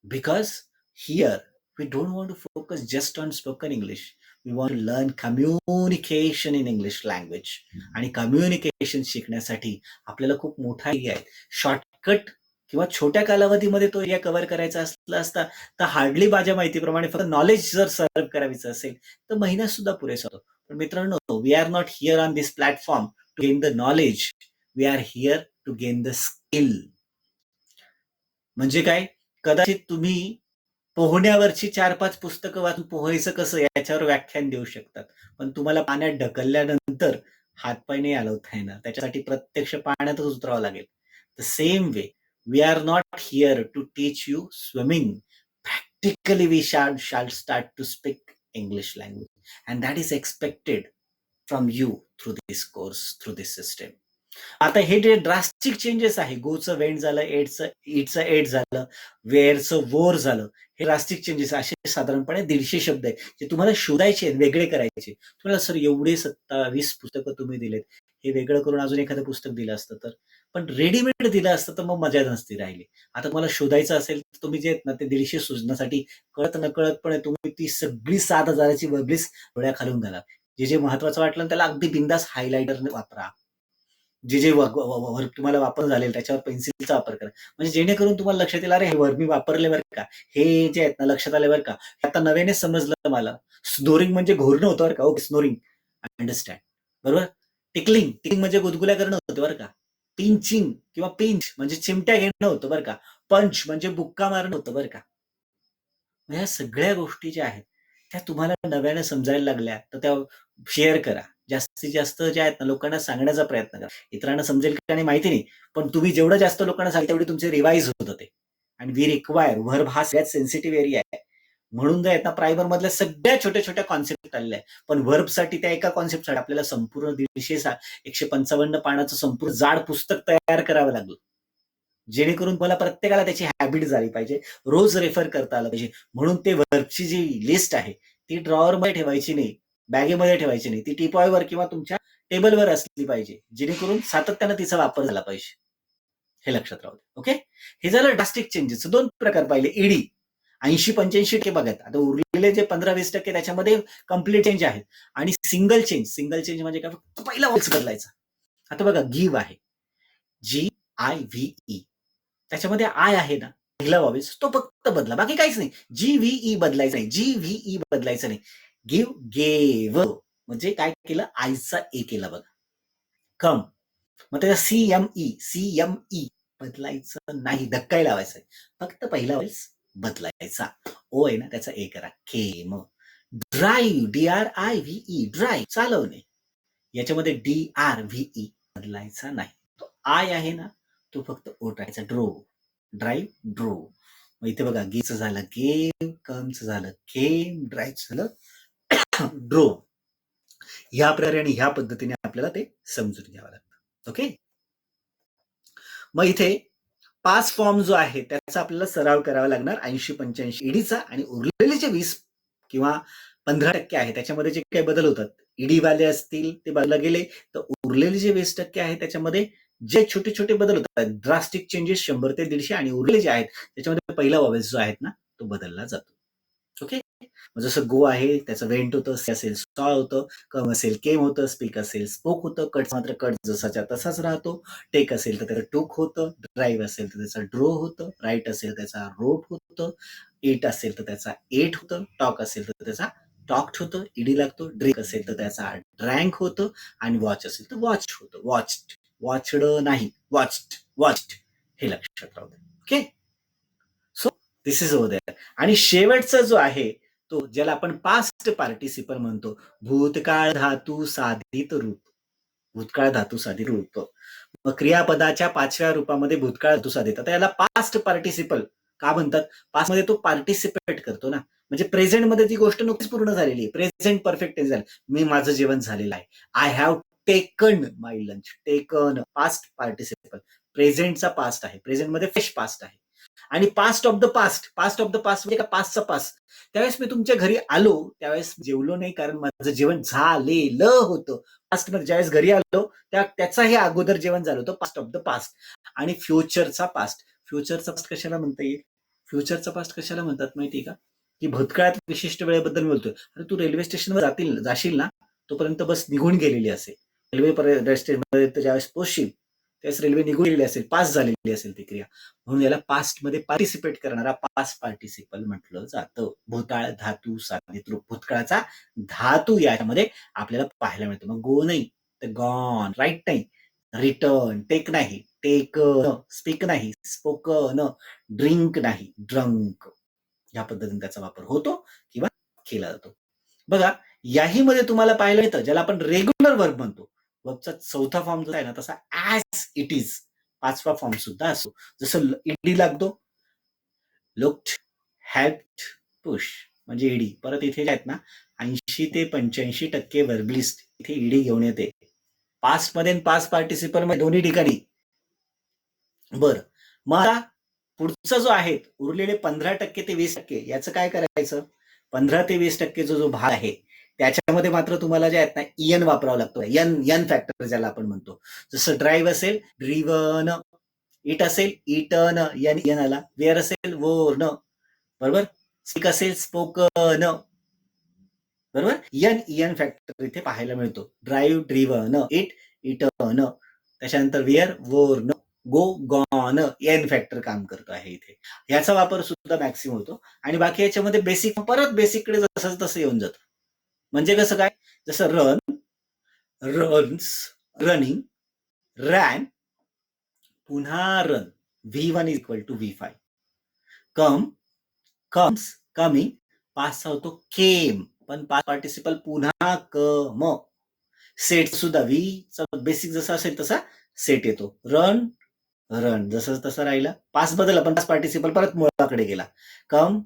S1: Because here we don't want to focus just on spoken English. We want to learn communication in English language. आणि कम्युनिकेशन शिकण्यासाठी आपल्याला खूप मोठा एरिया आहे. शॉर्टकट किंवा छोट्या कालावधीमध्ये तो एरिया कव्हर करायचा असला असता तर हार्डली माझ्या माहितीप्रमाणे फक्त नॉलेज जर सर्व्ह करायचं असेल तर महिन्यात सुद्धा पुरेसा होतो. पण मित्रांनो, we are not here on this platform to gain the knowledge. We are here to gain the skill. म्हणजे काय, कदाचित तुम्ही पोहण्यावरची 4-5 पुस्तकं वाचून पोहायचं कसं याच्यावर व्याख्यान देऊ शकतात, पण तुम्हाला पाण्यात ढकलल्यानंतर हातपाय नाही हलवता येणार. त्याच्यासाठी प्रत्यक्ष पाण्यातच उतरावं लागेल. The same way we are not here to teach you swimming. Practically we shall start to speak English language, and that is expected from you through this course, through this system. आता हे जे drastic changes आहे, गोचं went झालं, इटचं eight झालं, वेअरचं वोर झालं, हे drastic changes असे साधारणपणे 150 शब्द आहेत जे तुम्हाला शोधायचे आहेत, वेगळे करायचे. तुम्हाला सर एवढे 27 पुस्तकं तुम्ही दिलेत, हे वेगळं करून अजून एखादं पुस्तक दिलं असतं तर, पण रेडीमेड दिलं असतं तर मग मजा नसती राहिली. आता तुम्हाला शोधायचं असेल तर तुम्ही जे आहेत ना ते 150 शोधण्यासाठी कळत नकळतपणे तुम्ही ती सगळी 7,000ची वर्बलिस्ट डोळ्या खालून घाला. जे जे महत्वाचं वाटलं त्याला अगदी बिंदास हायलायटरने वापरा. जे जे वर्ब तुम्हाला वापर झालेल त्याच्यावर पेन्सिलचा वापर करा. म्हणजे जेणेकरून तुम्हाला लक्षात येईल, अरे हे वर्ब मी वापरले बरं का, हे जे आहेत ना लक्षात आले बरं का. आता नव्याने समजलं मला. स्नोरिंग म्हणजे घोरणं होतं बरं का. Okay, snoring understand. बरोबर. टिकलिंग म्हणजे गुदगुल्या करणं होतं बरं का. पिंचिंग किंवा पिंच म्हणजे चिमट्या घेणं होतं बरं का. पंच म्हणजे बुक्का मारणं होतं बरं का. ह्या सगळ्या गोष्टी ज्या आहेत त्या तुम्हाला नव्याने समजायला लागल्या तर त्या शेअर करा. जास्तीत जास्त ज्या आहेत ना लोकांना सांगण्याचा प्रयत्न करा. इतरांना समजेल का नाही माहिती नाही, पण तुम्ही जेवढं जास्त लोकांना सांगाल तेवढे तुमचे रिवाईज होत होते. आणि वी रिक्वायर, वर्ब हा सगळ्यात सेन्सिटिव्ह एरिया आहे. म्हणून जे आहेत ना प्रायमर मधल्या सगळ्या छोट्या छोट्या कॉन्सेप्ट आलेल्या आहे. पण वर्बसाठी त्या एका कॉन्सेप्टसाठी आपल्याला संपूर्ण 155 पानाचं संपूर्ण जाड पुस्तक तयार करावं लागलं. जेणेकरून मला प्रत्येकाला त्याची हॅबिट झाली पाहिजे, रोज रेफर करता आलं पाहिजे. म्हणून ते वर्कची जी लिस्ट आहे ती ड्रॉवरमध्ये ठेवायची नाही, बॅगेमध्ये ठेवायची नाही, ती टीपॉयवर किंवा तुमच्या टेबलवर असली पाहिजे, जेणेकरून सातत्यानं तिचा वापर झाला पाहिजे. हे लक्षात राहू दे. ओके, हे झालं ड्रास्टिक चेंजेस. 2 प्रकार पाहिले. ईडी 80-85% बघा. आता उरलेले जे 15-20% त्याच्यामध्ये कम्प्लीट चेंज आहेत. आणि सिंगल चेंज म्हणजे काय, फक्त पहिला वॉइस बदलायचा. आता बघा, गिव्ह आहे, GIVE, त्याच्यामध्ये आय आहे ना पहिला वॉवेल्स, तो फक्त बदला, बाकी काहीच नाही. GVE बदलायचं नाही, GVE बदलायचं नाही. गिव्ह, गेव म्हणजे काय केलं, आयचा ए केला बघा. कम, मग त्याचा CME बदलायचं नाही, धक्काही लावायचा आहे. फक्त पहिला वॉवेल्स बदलायचा. ओ आहे ना त्याचा ए करा, केम. ड्राईव्ह, DRIVE, ड्राईव्ह, चालवणे. याच्यामध्ये DRVE बदलायचा नाही. तो आय आहे ना तो फक्त ओ टाकायचा, ड्रो. ड्राईव्ह, ड्रो. मग इथे बघा, गेचं झालं गेम, कमचं झालं केम, ड्राईव्ह झालं ड्रो. ह्या प्रकारे आणि ह्या पद्धतीने आपल्याला ते समजून घ्यावं लागतं. ओके. मग इथे पास फॉर्म जो आहे त्याचा आपल्याला सराव करावा लागणार 80-85 ईडीचा, आणि उरलेले जे 20 किंवा 15% आहे त्याच्यामध्ये जे काही बदल होतात, ईडी वाले असतील ते बाजूला गेले, तर उरलेले जे 20% आहे त्याच्यामध्ये जे छोटे छोटे बदल होतात, ड्रास्टिक चेंजेस 100 ते 150, आणि उरलेले जे आहेत त्याच्यामध्ये पहिला वॉवेल्स जो आहेत ना तो बदलला जातो. ओके. जसं गो आहे त्याचं वेंट होतं, सी असेल सॉ होतं, कम असेल केम होतं, स्पीक असेल स्पोक होतं, कट मात्र कट जसाच्या तसाच राहतो, टेक असेल तर त्याचं टूक होतं, ड्राईव्ह असेल तर त्याचा ड्रो होतं, राईट असेल त्याचा रोट होतं, एट असेल तर त्याचा एट होतं, टॉक असेल तर त्याचा टॉक्ट होतं, ईडी लागतो, ड्रिंक असेल तर त्याचा ड्रँक होतं, आणि वॉच असेल तर वॉच होतं. वॉच्ड, वॉचड नाही, वॉच्ड हे लक्षात राहू दे. Okay. So this is over there. आणि शेवटचा जो आहे तो ज्याला आपण पास्ट पार्टिसिपल म्हणतो, भूतकाळ धातू साधित रूप. भूतकाळ धातू साधित रूप. मग क्रियापदाच्या 5व्या रूपामध्ये भूतकाळ धातू साधित. आता याला पास्ट पार्टिसिपल का म्हणतात? पास्ट मध्ये तो पार्टिसिपेट करतो ना, म्हणजे प्रेझेंट मध्ये ती गोष्ट नुकतीच पूर्ण झालेली आहे. प्रेझेंट परफेक्ट झालं, मी माझं जेवण झालेलं आहे. I have taken my lunch. Taken past participle, प्रेझेंटचा पास्ट आहे, प्रेझेंट मध्ये फ्रेश पास्ट आहे. आणि past of the past, past of the past म्हणजे का पास्टचा पास्ट. त्यावेळेस मी तुमच्या घरी आलो त्यावेळेस जेवलो नाही, कारण माझं जेवण झालेलं होतं. पास्ट मध्ये ज्यावेळेस घरी आलो त्याचा हे अगोदर जेवण झालं होतं, पास्ट ऑफ द पास्ट. आणि फ्युचरचा पास्ट, फ्युचरचा पास्ट कशाला म्हणता येईल? फ्युचरचा पास्ट कशाला म्हणतात माहितीये का? की भूतकाळात विशिष्ट वेळेबद्दल बोलतोय. अरे तू रेल्वे स्टेशनवर जाशील ना, तोपर्यंत बस निघून गेलेली असेल. रेल्वे स्टेशनमध्ये ज्यावेळेस पोहोचशील त्यावेळेस रेल्वे निघून गेलेली असेल, पास झालेली असेल ती क्रिया, म्हणून याला पास्ट मध्ये पार्टिसिपेट करणारा पास्ट पार्टिसिपल म्हटलं जातं. भूताळ धातू साधित रूप, भूतकाळाचा धातू यामध्ये आपल्याला पाहायला मिळतो. मग गो नाही तर गॉन, राईट नाही, रिटर्न, टेक नाही, टेकन, स्पीक नाही, स्पोकन, ड्रिंक नाही, ड्रंक. या पद्धतीने त्याचा वापर होतो किंवा केला जातो. बघा, याही मध्ये तुम्हाला पाहायला मिळतं ज्याला आपण रेग्युलर वर्ब म्हणतो. वर्बचा चौथा फॉर्म जो आहे ना तसा ऍज इट इज 5वा फॉर्म सुद्धा असतो. जसं ईडी लागतो, लुक्ड, हेल्प्ड, पुश म्हणजे ईडी. परत इथे जे आहेत ना 80 ते 85% वर्बलिस्ट इथे ईडी घेऊन येते. पास्ट मध्ये आणि पास्ट पार्टिसिपल मध्ये दोन्ही ठिकाणी. बरं, मग आता पुढचा जो आहे उरलेले 15% ते 20% याचं काय करायचं? 15 ते 20% जो भाग आहे त्याच्यामध्ये मात्र तुम्हाला जे आहेत ना इयन वापरावं लागतो. यन फॅक्टर ज्याला आपण म्हणतो. जसं ड्राईव्ह असेल ड्रिव्हन, इट असेल इटन, यन आला, वेअर असेल वोर्न, बरोबर, स्पीक असेल स्पोकन, बरोबर. इयन फॅक्टर इथे पाहायला मिळतो. ड्राईव्ह, ड्रिव्हन, इट, इटन, त्याच्यानंतर वेअर, वोर्न, गो, गॉन, एन फॅक्टर काम करतो आहे इथे. याचा वापर सुद्धा मॅक्सिमम होतो. आणि बाकी याच्यामध्ये बेसिक, परत बेसिककडे जसं तसं येऊन जातो. म्हणजे कसं काय? जसं रन, रन्स, रनिंग, रॅन, पुन्हा run, V1 is equal to V5. Come, comes, coming, पाचचा होतो केम, पण पाच पार्टिसिपल पुन्हा कम. सेट सुद्धा व्ही चा बेसिक जसा असेल तसा सेट येतो. रन, रन जसं तसं राहिला. पास बदल पण पास पार्टिसिपल परत मुळाकडे गेला. कम,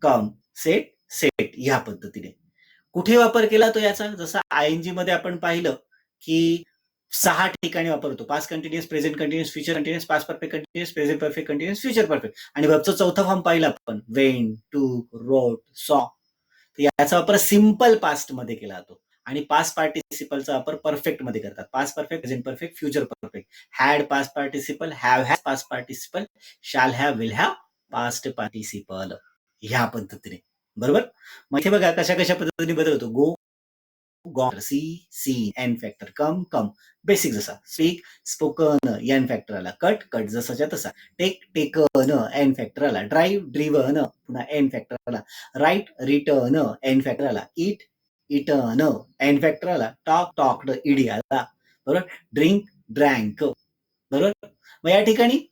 S1: कम, सेट, सेट, ह्या पद्धतीने. कुठे वापर केला तो याचा? जसं आयएनजी मध्ये आपण पाहिलं की 6 ठिकाणी वापरतो. Pass continuous, present continuous, future continuous, pass perfect continuous, present perfect continuous, future perfect. आणि वर्बचा चौथा फॉर्म पाहिला आपण, वेन, टूक, रोट, सॉ. याचा वापर सिंपल पास्ट मध्ये केला जातो. आणि पास्ट पार्टिसिपलचा वापर परफेक्ट मध्ये करतात. Past perfect, present perfect, future perfect. Had past participle, have has past participle, shall have, will have past participle, ह्या पद्धतीने. बरोबर. मग इथे बघा कशा कशा पद्धतीने बदल होतो. Go, gone, see, seen, N factor, come, come, basic जसा. स्पीक, स्पोकन, एन फॅक्टर आला. कट, कट जसाच्या तसा. टेक, टेकन, एन फॅक्टर आला. ड्राईव्ह, ड्रिव्हन, पुन्हा एन फॅक्टर आला. राईट, रिटर्न, एन फॅक्टर आला. इट, इटन, एन फॅक्टर आला. Talk, talked, ED आला. बरोबर. ड्रिंक, ड्रँक, बरोबर. मग या ठिकाणी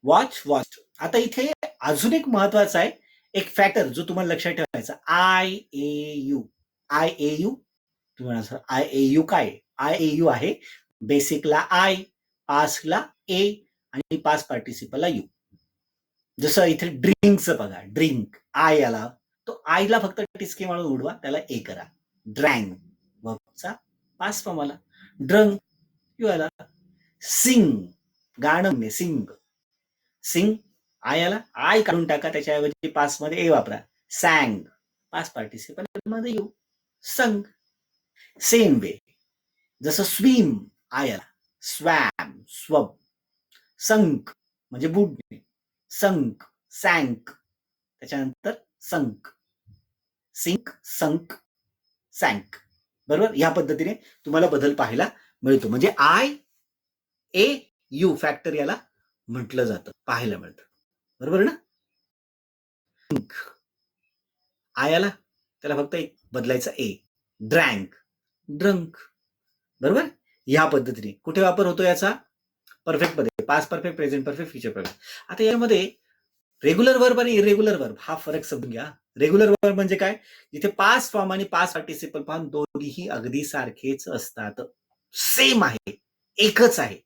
S1: वॉच, वॉच. आता इथे अजून एक महत्वाचा आहे, एक फॅक्टर जो तुम्हाला लक्षात ठेवायचा, IAU. IAU तुम्हाला IAU काय? IAU आहे बेसिकला आय, पास्टला ए आणि पास्ट पार्टिसिपलला यू. जसं इथे ड्रिंकचं बघा, ड्रिंक आय आला, तो आयला फक्त टिचकी मारून उडवा, त्याला ए करा. ड्रँक वर्बचा पास्ट फॉर्म आला. ड्रंक यू आला. सिंग गाणं, सिंग. सिंग आय आला, आय काढून टाका, त्याच्याऐवजी पास्ट मध्ये ए वापरा. सॅंग पास्ट पार्टिसिपल मध्ये यू. संग. सेम वे जसं स्विम आय आला, स्वॅम स्वब. संक म्हणजे बुडणे, संक सॅंक, त्याच्यानंतर संक. सिंक संक सॅंक. बरोबर, या पद्धतीने तुम्हाला बदल पाहायला मिळतो. म्हणजे आय ए यू फॅक्टर याला म्हटलं जातं, पाहायला मिळतं. बरोबर ना. आयाला त्याला फक्त एक बदलायचा ए. Drank drunk. बरोबर, या पद्धतीने कुठे वापर होतो याचा? परफेक्ट मध्ये, past perfect, present perfect, future perfect. आता यामध्ये रेग्युलर वर्ब आणि इरेग्युलर वर्ब हा फरक समजून घ्या. रेग्युलर वर्ब म्हणजे काय? जिथे पास्ट फॉर्म आणि पास्ट पार्टिसिपल फॉर्म दोन्हीही अगदी सारखेच असतात, सेम आहे, एकच आहे.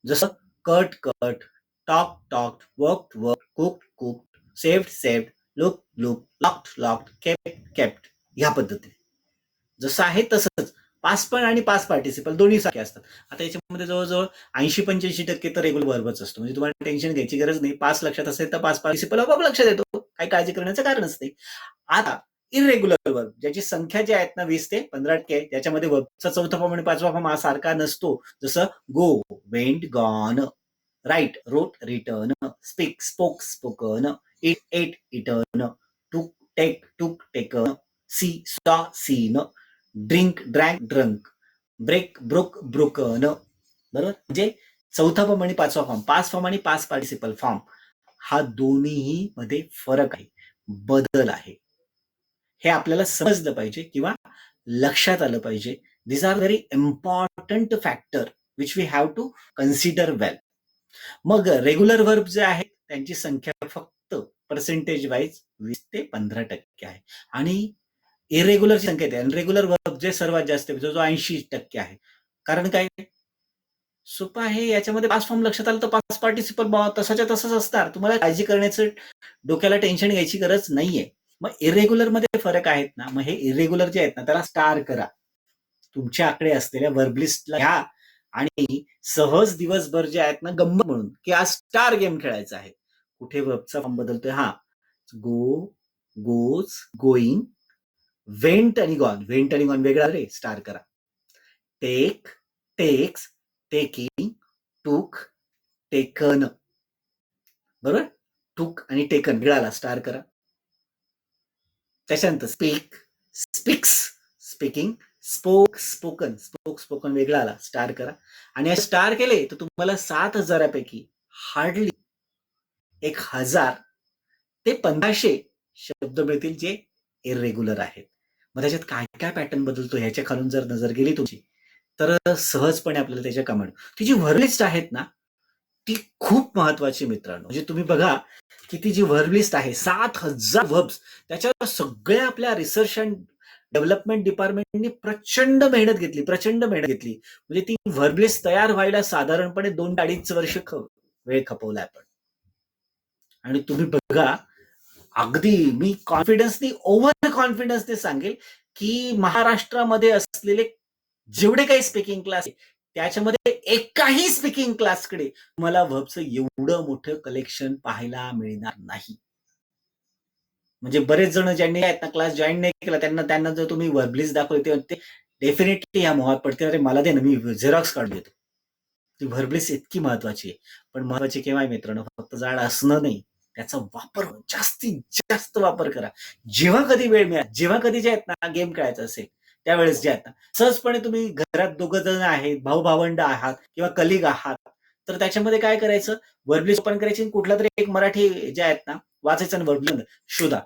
S1: जसं cut cut, talk talk, work work, cook cook, saved saved, look look, locked locked, kept kept, ह्या पद्धतीने जसं आहे तसंच पास्ट पण आणि पास्ट पार्टिसिपल दोन्ही सारखे असतात. आता याच्यामध्ये जवळजवळ 80-85% तर रेग्युलर वर्बच असतो. म्हणजे तुम्हाला टेन्शन घ्यायची गरज नाही. पास्ट लक्षात असेल तर पास्ट पार्टिसिपल आपोआप लक्षात येतो, काही काळजी करण्याचं कारणच नाही. आता इरेग्युलर वर्ब ज्याची संख्या जी आहेत ना 20 ते 15% आहे, त्याच्यामध्ये वर्बचा चौथा फॉर्म आणि पाचवा फॉर्म हा सारखा नसतो. जसं go went gone, write wrote written, speak spoke spoken, eat ate eaten, took take took taken, see saw seen, drink drank drunk, break broke broken. बरोबर, म्हणजे चौथा फॉर्म आणि पाचवा फॉर्म, पास्ट फॉर्म आणि पास्ट पार्टिसिपल फॉर्म हा दोन्ही मध्ये फरक आहे, बदल आहे. हे आपल्याला समजलं पाहिजे किंवा लक्षात आलं पाहिजे. This are very important factor which we have to consider well. मग रेग्युलर वर्ब जे आहे त्यांची संख्या फक्त पर्सेंटेज वाईज 20 ते 15% आहे आणि इरेग्युलरची संख्या आहे. अनरेग्युलर वर्ब जे सर्वात जास्त जो 80% आहे. कारण काय? सोपं आहे, याच्यामध्ये पास्ट फॉर्म लक्षात आलं तर पास्ट पार्टिसिपल तसाच्या तसंच असणार, तुम्हाला काळजी करण्याचं डोक्याला टेन्शन घ्यायची गरज नाहीये. मग इरेग्युलर मध्ये फरक आहेत ना, मग हे इरेग्युलर जे आहेत ना त्याला स्टार करा, तुमच्या आकडे असलेल्या वर्ब लिस्टला घ्या आणि सहज दिवसभर जे आहेत ना गंमत म्हणून की आज स्टार गेम खेळायचा आहे. कुठे वर्बचा फॉर्म बदलतोय? हा, गो गोज गोईंग, वेंट आणि गॉन, वेंट आणि गॉन वेगळा रे, स्टार करा. Take takes taking, took taken. बरोबर, टूक आणि टेकन वेगळाला स्टार करा. त्याच्यानंतर speak speaks speaking, spoke spoken, spoke spoken वेगळा आला, स्टार करा. आणि स्टार केले तर तुम्हाला 7,000 हार्डली 1,000 ते 1,500 शब्द मिळतील जे इरेग्युलर आहेत. मग त्याच्यात काय काय पॅटर्न बदलतो ह्याच्या खालून जर नजर गेली तुमची तर सहजपणे आपल्याला त्याच्या कमांड. ती जी वर्ब लिस्ट आहेत ना ती खूप महत्वाची मित्रांनो. म्हणजे तुम्ही बघा की ती जी वर्ब लिस्ट आहे 7,000 वर्ब्स, त्याच्यावर सगळ्या आपल्या रिसर्च अँड डेव्हलपमेंट डिपार्टमेंटने प्रचंड मेहनत घेतली, प्रचंड मेहनत घेतली. म्हणजे ती वर्ब लिस्ट तयार व्हायला साधारणपणे 2 ते 2.5 वर्ष वेळ खपवला आपण. आणि तुम्ही बघा, अगदी मी कॉन्फिडन्सनी ओव्हर कॉन्फिडन्सने सांगेल की महाराष्ट्रामध्ये असलेले जेवढे काही स्पीकिंग क्लास त्याच्यामध्ये एकाही स्पीकिंग क्लासकडे तुम्हाला वर्बचं एवढं मोठं कलेक्शन पाहायला मिळणार नाही. म्हणजे बरेच जण ज्यांनी क्लास जॉईन नाही केला त्यांना जर तुम्ही वर्ब लिस्ट दाखवली ते डेफिनेटली या मोहात पडतील, अरे मला दे ना, मी झेरॉक्स काढून देतो. ती वर्ब लिस्ट इतकी महत्वाची आहे. पण महत्वाची केव्हा मित्रांनो, फक्त जाड असणं नाही, त्याचा वापर जास्तीत जास्त वापर करा. जेव्हा कधी वेळ मिळाल, जेव्हा कधी जे आहेत ना गेम खेळायचं असेल त्यावेळेस जे आहेत ना सहजपणे तुम्ही घरात 2 जण आहेत, भाऊ भावंड आहात किंवा कलिग आहात, तर त्याच्यामध्ये काय करायचं, वर्ब लिस्ट ओपन करायची, कुठला तरी एक मराठी जे आहेत ना वाचायचं आणि वर्ब लिस्ट शोधा.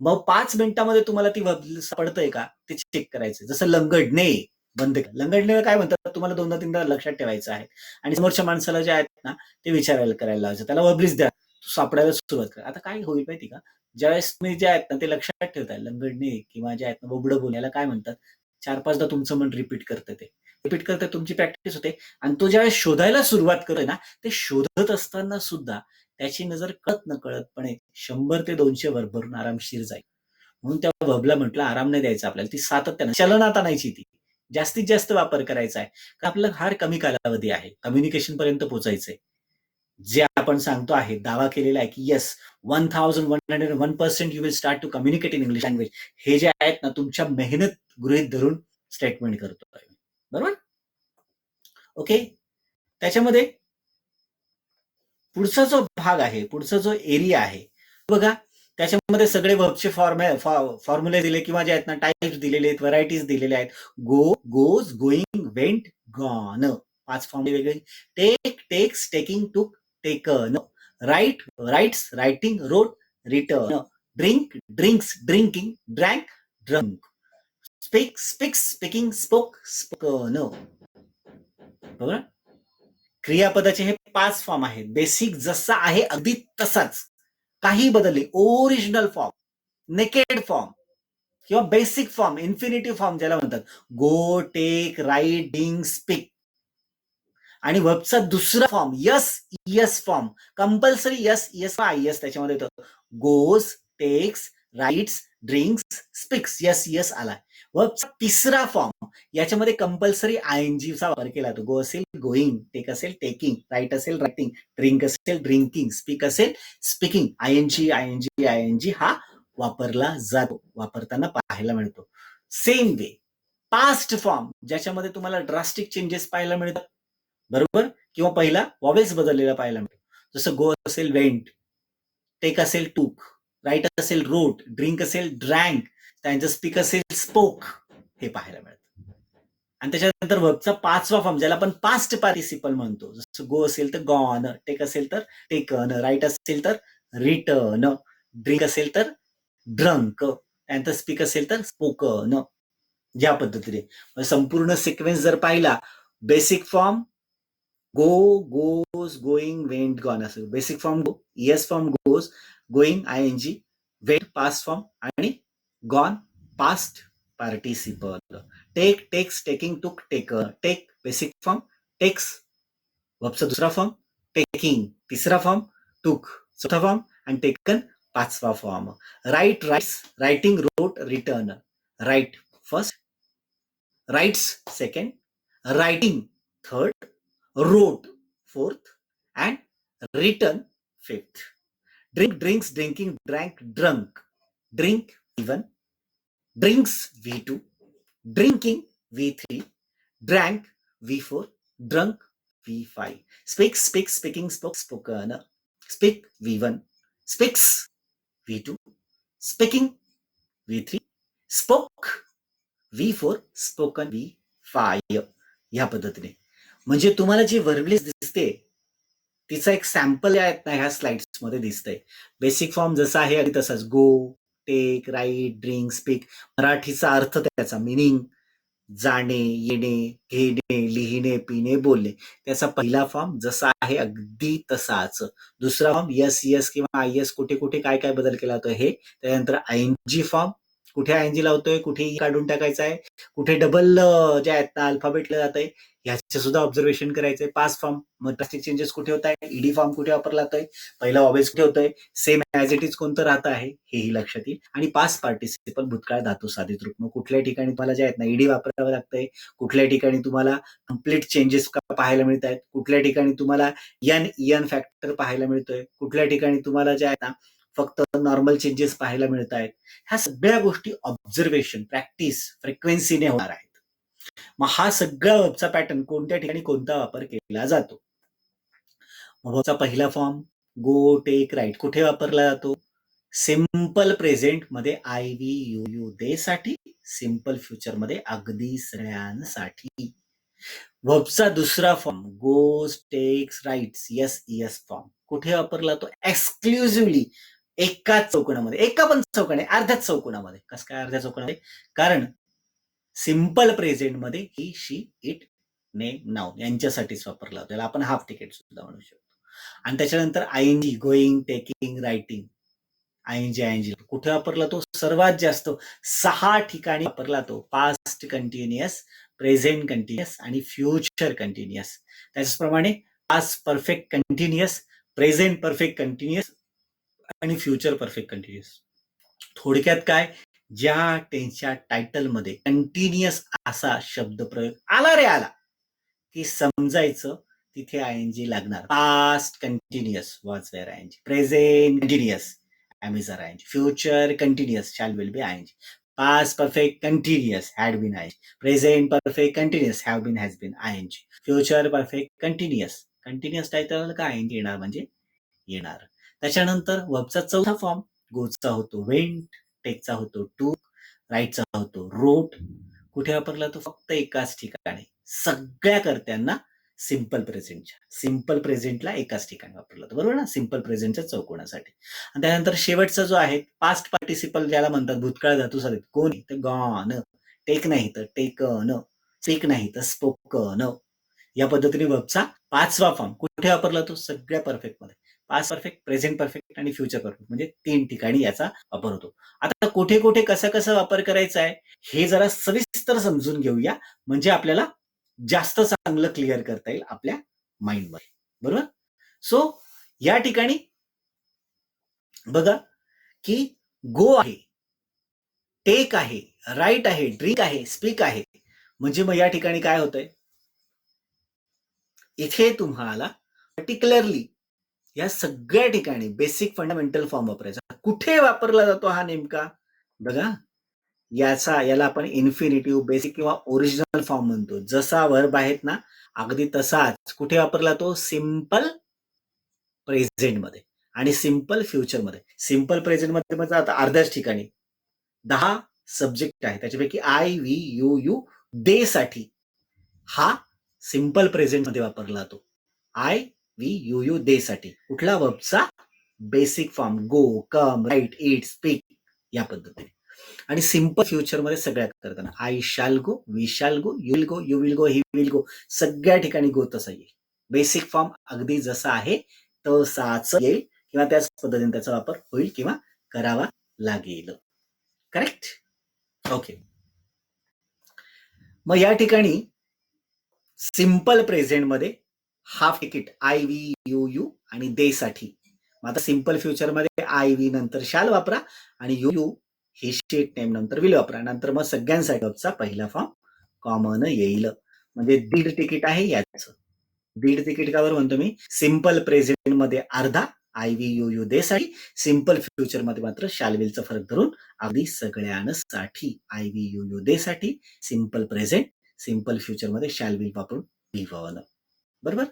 S1: मग 5 मिनिटामध्ये तुम्हाला ती वर्ब लिस्ट पडतंय का ते चेक करायचं. जसं लंगडणे, बंद केलं. लंगडलेलं काय म्हणतात तुम्हाला दोनदा तीनदा लक्षात ठेवायचं आहे आणि समोरच्या माणसाला जे आहेत ना ते विचारायला करायला लावायचं. त्याला वबलीच द्या, सापडायला सुरुवात करा. आता काय होईल माहिती का? ज्यावेळेस तुम्ही जे आहेत ना ते लक्षात ठेवताय लंगडणे किंवा जे आहेत ना बोबडं बोलायला काय म्हणतात 4-5दा तुमचं मन रिपीट करतं ते. रिपीट करतं तुमची प्रॅक्टिस होते आणि तो ज्यावेळेस शोधायला सुरुवात करतोय ना ते शोधत असताना सुद्धा त्याची नजर कळत नकळतपणे 100 ते 200 वर भरून आरामशीर जाईल. म्हणून त्या व्हर्बला म्हटलं आराम नाही द्यायचा आपल्याला. ती सातत्यानं चलनात आणायची ती. जास्तीत जास्त वापर करायचा आहे. कारण आपला फार कमी कालावधी आहे. कम्युनिकेशन पर्यंत पोहोचायचंय. जे आपण सांगतो आहे, दावा केलेला आहे, की yes 1101% you will start to communicate in English language. हे जे आहेत ना तुमच्या मेहनत गृहीत धरून स्टेटमेंट करतोय. बरोबर? ओके. त्याच्यामध्ये पुढचा जो भाग आहे, पुढचा जो एरिया आहे बघा त्याच्यामध्ये सगळे वर्बचे फॉर्म्युले दिले किंवा जे आहेत ना टाइप्स दिलेले आहेत, व्हरायटीज दिलेल्या आहेत. Go, goes, going, went, gone. 5 form वेगळे. Take, takes, taking, took, taken. Write, writes, writing, wrote, written. Drink, drinks, drinking, drank, drunk. Speak, speaks, speaking, spoke, spoken. बरोबर? क्रियापदाचे हे 5 फॉर्म आहेत. बेसिक जसा आहे अगदी तसाच. काही बदलले. ओरिजिनल फॉर्म, नेकेड फॉर्म किंवा बेसिक फॉर्म, इन्फिनिटिव्ह फॉर्म ज्याला म्हणतात. Go, take, write, drink, speak. आणि वर्बचा दुसरा form S, S form. Compulsory yes, S, I S त्याच्यामध्ये येतं. Goes, takes, writes, drinks, speaks. S, S आलाय. वर्बचा तिसरा फॉर्म याच्यामध्ये कंपल्सरी आयएनजी चा वापर केला जातो. गो असेल गोईंग, टेक असेल टेकिंग, राईट असेल रायटिंग, ड्रिंक असेल ड्रिंकिंग, स्पीक असेल स्पीकिंग. आयएनजी, आयएनजी, आयएनजी हा वापरला जातो, वापरताना पाहायला मिळतो. सेम वे पास्ट फॉर्म ज्याच्यामध्ये तुम्हाला ड्रास्टिक चेंजेस पाहायला मिळतात. बरोबर? किंवा पहिला वॉवेल्स बदललेला पाहायला मिळतो. जसं गो असेल वेंट, टेक असेल टूक, राईट असेल रोट, ड्रिंक असेल ड्रँक, त्यांचं स्पीक असेल स्पोक. हे पाहायला मिळतं. आणि त्याच्यानंतर वर्बचा 5वा फॉर्म ज्याला आपण पास्ट पार्टिसिपल म्हणतो. जसं गो असेल तर गॉन, टेक असेल तर टेकन, राईट असेल तर रिटर्न, ड्रिंक असेल तर ड्रंक, त्यानंतर स्पीक असेल तर स्पोकन. या पद्धतीने संपूर्ण सिक्वेन्स जर पाहिला basic form go, goes, going, went, gone असेल. Basic form go, yes form goes, going ING, went past form आणि gone past participle. Take, takes, taking, took, taken. Take basic form, takes वर्बचा दुसरा form, taking तिसरा form, took चौथा form आणि taken 5वा form. Write, writes, writing, wrote, written. Write first, writes second, writing third, wrote fourth, and written fifth. Drink, drinks, drinking, drank, drunk. Drink V1, drinks V2, drinking V3, drank V4, drunk V5. Speak, speaks, speaking, spoke, spoken. Speak V1, speaks V2, speaking V3, spoke V4, spoken V5. या पद्धतीने म्हणजे तुम्हाला जी वर्बलिस्ट दिसते तिचा एक sample आहेत ना ह्या स्लाइड्स मध्ये दिसतंय. बेसिक फॉर्म जसा आहे अगदी तसाच. गो, टेक, राईट, ड्रिंक, स्पीक. मराठीचा अर्थ त्याचा मिनिंग जाणे, येणे, घेणे, लिहिणे, पिणे, बोलणे. त्याचा पहिला फॉर्म जसा आहे अगदी तसाच. दुसरा फॉर्म यस, यस किंवा आय एस कुठे कुठे काय काय बदल केला जातो हे. त्यानंतर आयएनजी फॉर्म कुठे आयएनजी लावतोय, कुठे काढून टाकायचं आहे, कुठे डबल जे आहेत ना अल्फाबेट जात आहे ह्याचे सुद्धा ऑब्झर्वेशन करायचंय. 5 फॉर्म ड्रास्टिक चेंजेस कुठे होत आहे, ईडी फॉर्म कुठे वापरला जातोय, पहिला ऑवेल्स कुठे होतोय, सेम ऍज इट इज कोणतं राहतं आहे हेही लक्षात येईल. आणि पास्ट पार्टिसिपल भूतकाळ धातू साधित रूप. मग कुठल्या ठिकाणी तुम्हाला जे आहेत ना ईडी वापरावं लागतंय, कुठल्या ठिकाणी तुम्हाला कम्प्लीट चेंजेस पाहायला मिळत आहेत, कुठल्या ठिकाणी तुम्हाला इयन फॅक्टर पाहायला मिळतोय, कुठल्या ठिकाणी तुम्हाला जे आहे ना फक्त नॉर्मल चेंजेस पाहायला मिळत आहेत. ह्या सगळ्या गोष्टी ऑब्झर्वेशन, प्रॅक्टिस, फ्रिक्वेन्सीने होणार आहेत. मग हा सगळा वर्बचा पॅटर्न कोणत्या ठिकाणी कोणता वापर केला जातो. वर्बचा पहिला फॉर्म गो, टेक, राईट कुठे वापरला जातो. सिंपल प्रेझेंट मध्ये I, we, you, you they साठी, सिंपल फ्युचर मध्ये अगदी सगळ्यांसाठी. वर्बचा दुसरा form goes, takes, writes, S, S form कुठे वापरला जातो. एक्सक्लुझिव्हली एकाच चौकोनामध्ये, एका पण चौकोन अर्ध्याच चौकोनामध्ये. कसं काय अर्ध्या चौकोनामध्ये, कारण सिंपल प्रेझेंट मध्ये ही, शी, इट, नेम, नाउन यांच्यासाठीच वापरला होता. त्याला आपण हाफ तिकीट सुद्धा म्हणू शकतो. आणि त्याच्यानंतर आयएनजी, गोईंग, टेकिंग, रायटिंग, आयएनजी कुठे वापरला तो? सर्वात जास्त 6 ठिकाणी वापरला तो. पास्ट कंटिन्युअस, प्रेझेंट कंटिन्युअस आणि फ्युचर कंटिन्युअस. त्याचप्रमाणे past perfect continuous, present perfect continuous आणि फ्युचर परफेक्ट कंटिन्युअस. थोडक्यात काय, ज्या टेन्सच्या टायटलमध्ये कंटिन्युअस असा शब्द प्रयोग आला रे आला की समजायचं तिथे आयएनजी लागणार. Past continuous was were ING, present continuous am is are ing, future continuous shall will be ing, past perfect continuous had been ing, present perfect continuous have been has been ing, future perfect continuous title का ing येणार म्हणजे येणार. त्याच्यानंतर वर्बचा चौथा फॉर्म गोचा होतो went, टेकचा होतो टू, राईटचा होतो रोट. कुठे वापरला तो? फक्त एकाच ठिकाणी. सगळ्या कर्त्यांना सिंपल प्रेझेंटला एकाच ठिकाणी वापरला होतं, बरोबर ना, सिंपल प्रेझेंटच्या चौकोनासाठी. आणि त्यानंतर शेवटचा जो आहे पास्ट पार्टिसिपल ज्याला म्हणतात भूतकाळ धातू साधित, कोण तर गॉन, टेक नाही तर टेकन, स्पीक नाही तर स्पोकन. या पद्धतीने वर्बचा 5वा फॉर्म कुठे वापरला तो? सगळ्या परफेक्ट मध्ये. पास्ट परफेक्ट, प्रेझेंट परफेक्ट आणि फ्युचर परफेक्ट म्हणजे 3 ठिकाणी याचा वापर होतो. आता कुठे कुठे कसा कसा वापर करायचा आहे हे जरा सविस्तर समजून घेऊया, म्हणजे आपल्याला जास्त चांगलं क्लिअर करता येईल आपल्या माइंडमध्ये, बरोबर. सो या ठिकाणी बघा की गो आहे, टेक आहे, राईट आहे, ड्रिंक आहे, स्पीक आहे. म्हणजे मग या ठिकाणी काय होतंय, इथे तुम्हाला पर्टिक्युलरली या सगळ्या ठिकाणी बेसिक फंडामेंटल फॉर्म वापरायचा. कुठे वापरला जातो हा नेमका? बघा, याला आपण इन्फिनिटिव्ह, बेसिक किंवा ओरिजिनल फॉर्म म्हणतो. जसा वर्ब आहेत ना अगदी तसाच कुठे वापरला तो? सिंपल प्रेझेंट मध्ये आणि सिंपल फ्युचर मध्ये. सिंपल प्रेझेंट मध्ये म्हणजे आता अर्ध्याच ठिकाणी 10 सब्जेक्ट आहे, त्याच्यापैकी आय, वी, यू, दे साठी हा सिंपल प्रेझेंट मध्ये वापरला जातो. आय, वी, यू, दे साठी. कुठला? वर्बचा basic form go, come, write, eat, speak या पद्धतीने. आणि सिंपल फ्युचर मध्ये सगळ्यात करताना आय शाल go, we shall go, you will go, you will go, he will go, सगळ्या ठिकाणी गो तसा येईल. बेसिक फॉर्म अगदी जसा आहे तसाच येईल किंवा त्याच पद्धतीने त्याचा वापर होईल किंवा करावा लागेल. करेक्ट? ओके. मग या ठिकाणी सिंपल प्रेझेंट मध्ये half ticket I, we, you आणि दे साठी. आता सिंपल फ्युचर मध्ये आय, वी नंतर शाल वापरा आणि यू ही शीट नेम नंतर विल वापरा. नंतर मग सगळ्यांसाठी पहिला फॉर्म कॉमन येईल. म्हणजे 1.5 तिकीट आहे याचं. 1.5 तिकीट कावर म्हणतो मी? सिंपल प्रेझेंट मध्ये अर्धा आय, वी, यू दे साठी, सिंपल फ्युचर मध्ये मात्र शाल विलचा फरक धरून अगदी सगळ्यांसाठी आय, वी, यू दे साठी, सिंपल प्रेझेंट, सिंपल फ्युचर मध्ये शाल विल वापरून लिहून, बरोबर.